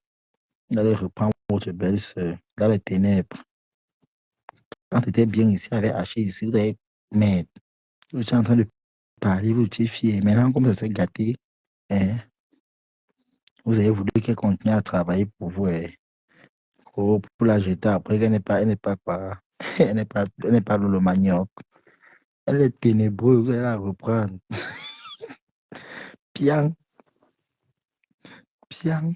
Vous allez reprendre votre belle-sœur dans les ténèbres. Quand tu étais bien ici avec Haché ici, vous allez. Mais vous êtes en train de parler, vous étiez fier. Maintenant, comme ça s'est gâté, hein, vous avez voulu qu'elle continue à travailler pour vous. Hein. Oh, pour la jeter après, elle n'est pas quoi. Elle n'est pas le manioc. Elle est ténébreuse, vous allez la reprendre. Piang, piang.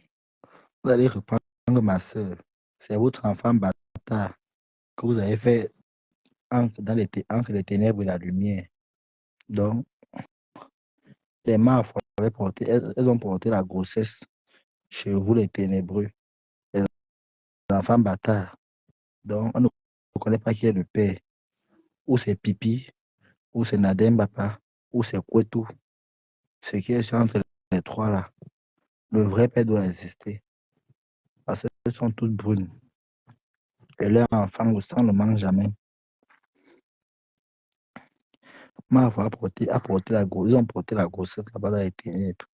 Vous allez reprendre ma soeur. C'est votre enfant bâtard que vous avez fait entre les ténèbres et la lumière. Donc, les marques elles ont porté la grossesse chez vous, les ténébreux, les enfants bâtards. Donc, on ne connaît pas qui est le père. Ou c'est Pipi, ou c'est Nadem Bapa, ou c'est Kwetou. Ce qui est entre les trois là. Le vrai père doit exister. Parce qu'elles sont toutes brunes. Et leur enfant au sang ne mange jamais. Ils ont porté la grossesse là-bas dans les ténèbres.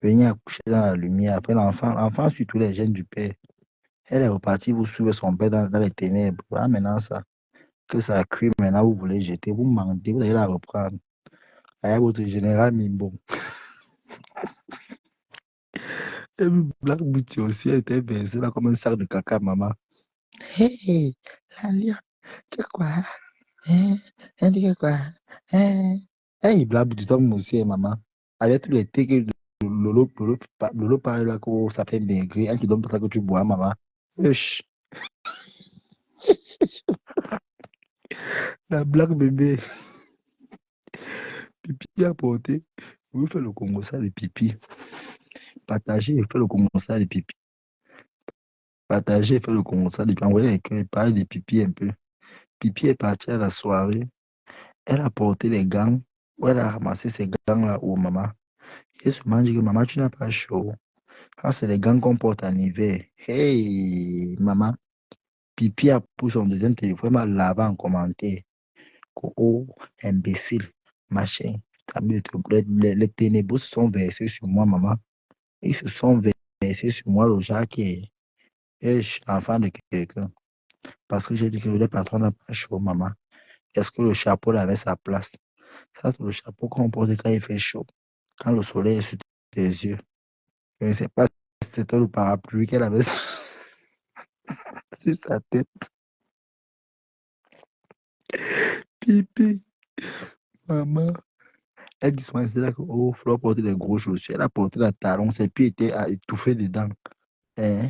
Venir accoucher dans la lumière. Après, l'enfant suit tous les gènes du père. Elle est repartie, vous suivez son père dans les ténèbres. Voilà maintenant ça. Que ça cuit, maintenant vous voulez jeter, vous mentez, vous allez la reprendre. Avec votre général Mimbo. Et puis Black Beauty aussi, elle était baissée là comme un sac de caca, maman. Hey, la lionne, que quoi? Hein? Elle dit que quoi? Hein? Hey, Black Beauty, toi aussi, maman. Avec tous les thés que Lolo parle là, que ça fait maigrir, elle te donne pas ça que tu bois, maman. Wesh, la blague bébé. Pipi à porter. Vous faites le Congo ça, le pipi. Partagez et faites le Congo ça, le pipi. Partagez et faites le Congo ça, le pipi. Envoyez les cœurs, parlez de pipi un peu. Pipi est parti à la soirée. Elle a porté les gants. Où elle a ramassé ces gants-là où maman. Et se dit que maman, tu n'as pas chaud. Ah, c'est les gants qu'on porte en hiver. Hey, maman. Pipi a pris son deuxième téléphone, m'a lavé en commentaire. Oh, imbécile, machin. Les ténébreux se sont versés sur moi, maman. Ils se sont versés sur moi, le Jacques, et je suis l'enfant de quelqu'un. Parce que j'ai dit que le patron n'a pas chaud, maman. Est-ce que le chapeau là avait sa place? Ça, c'est le chapeau qu'on porte quand il fait chaud. Quand le soleil est sur tes yeux. Je ne sais pas si c'était le parapluie qu'elle avait sur sa tête. Pipi, maman. Elle dit souvent, c'est là que, oh, il faut porter des gros chaussures. Elle a porté la talon, ses pieds étaient étouffés dedans. Hein?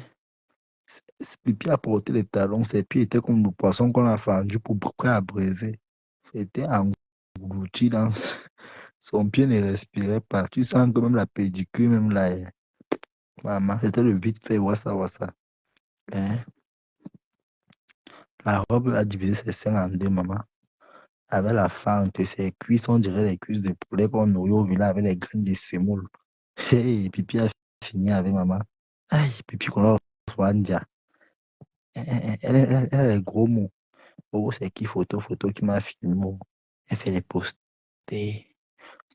Pipi a porté les talons, ses pieds étaient comme le poisson qu'on a fendu pour prêt à braiser. C'était englouti dans son pied ne respirait pas. Tu sens que même la pédicure, même là, maman, c'était le vite fait, wassa wassa. Hein? La robe a divisé ses seins en deux, maman. Avec la fente, ses cuisses, on dirait les cuisses de poulet qu'on nourrit au village avec les graines de semoule. Hey, Pipi a fini avec maman. Aïe, Pipi qu'on a Rwanda. Elle a les gros mots. Oh, c'est qui photo qui m'a filmé. Oh. Elle fait les poster.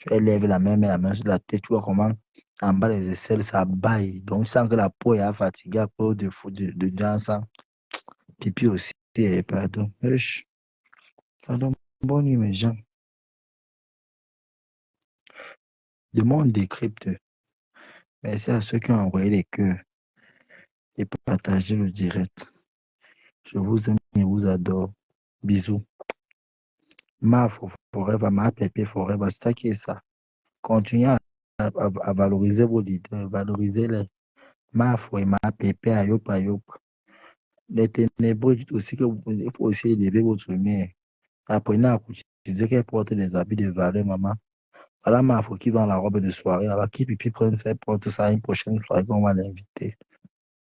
Elle lève la main, met la main sur la tête. Tu vois comment en bas les aisselles, ça baille. Donc, sans que la peau est fatiguée à cause de dansant. Pipi aussi. Pardon. Wesh. Pardon. Bonne nuit, mes gens. Demande décrypte. Merci à ceux qui ont envoyé les cœurs et partagé le direct. Je vous aime et vous adore. Bisous. Ma forever, ma pépé forever. C'est ça qui est ça. Continuez à valoriser vos leaders, valorisez-les. Ma foi, ma pépé, ayop, ayop. Les ténébreux disent aussi il faut aussi élever votre mère. Apprenez à courtiser qu'elle porte des habits de valeur, maman. Voilà ma foi qui vend la robe de soirée là-bas. Qui pipi prenne ça, porte ça à une prochaine soirée qu'on va l'inviter.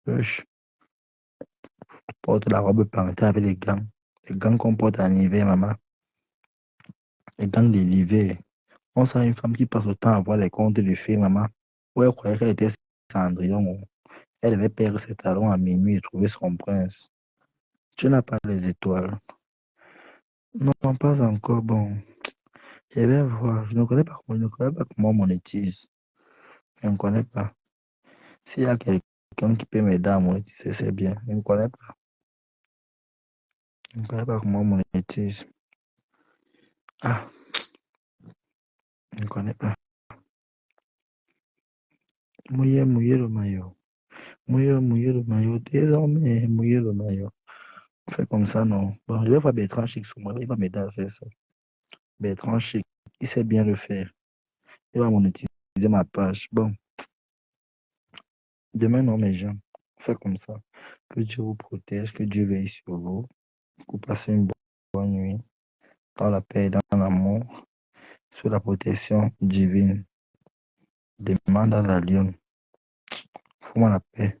Wesh. Porte la robe panthère avec les gants. Les gants qu'on porte en hiver, maman. Les gants de l'hiver. On sent une femme qui passe le temps à voir les contes de fées, maman. Ouais, elle croyait qu'elle était Cendrillon. Elle devait perdre ses talons à minuit et trouver son prince. Tu n'as pas les étoiles. Non, pas encore. Bon, je vais voir. Je ne connais pas comment on monétise. Je ne connais pas. S'il y a quelqu'un qui peut m'aider à monétiser, c'est bien. Je ne connais pas. Je ne connais pas comment on monétise. Ah, je ne connais pas. Mouiller le maillot. Mouiller le maillot. Désormais, mouiller le maillot. On fait comme ça, non. Bon, je vais voir Bertrand Chic sur moi. Il va m'aider à faire ça. Bertrand Chic, il sait bien le faire. Il va monétiser ma page. Bon, demain, non, mes gens. On fait comme ça. Que Dieu vous protège, que Dieu veille sur vous. Que vous passez une bonne nuit. Dans la paix et dans l'amour. Sous la protection divine. Demande à la lionne. Fous-moi la paix.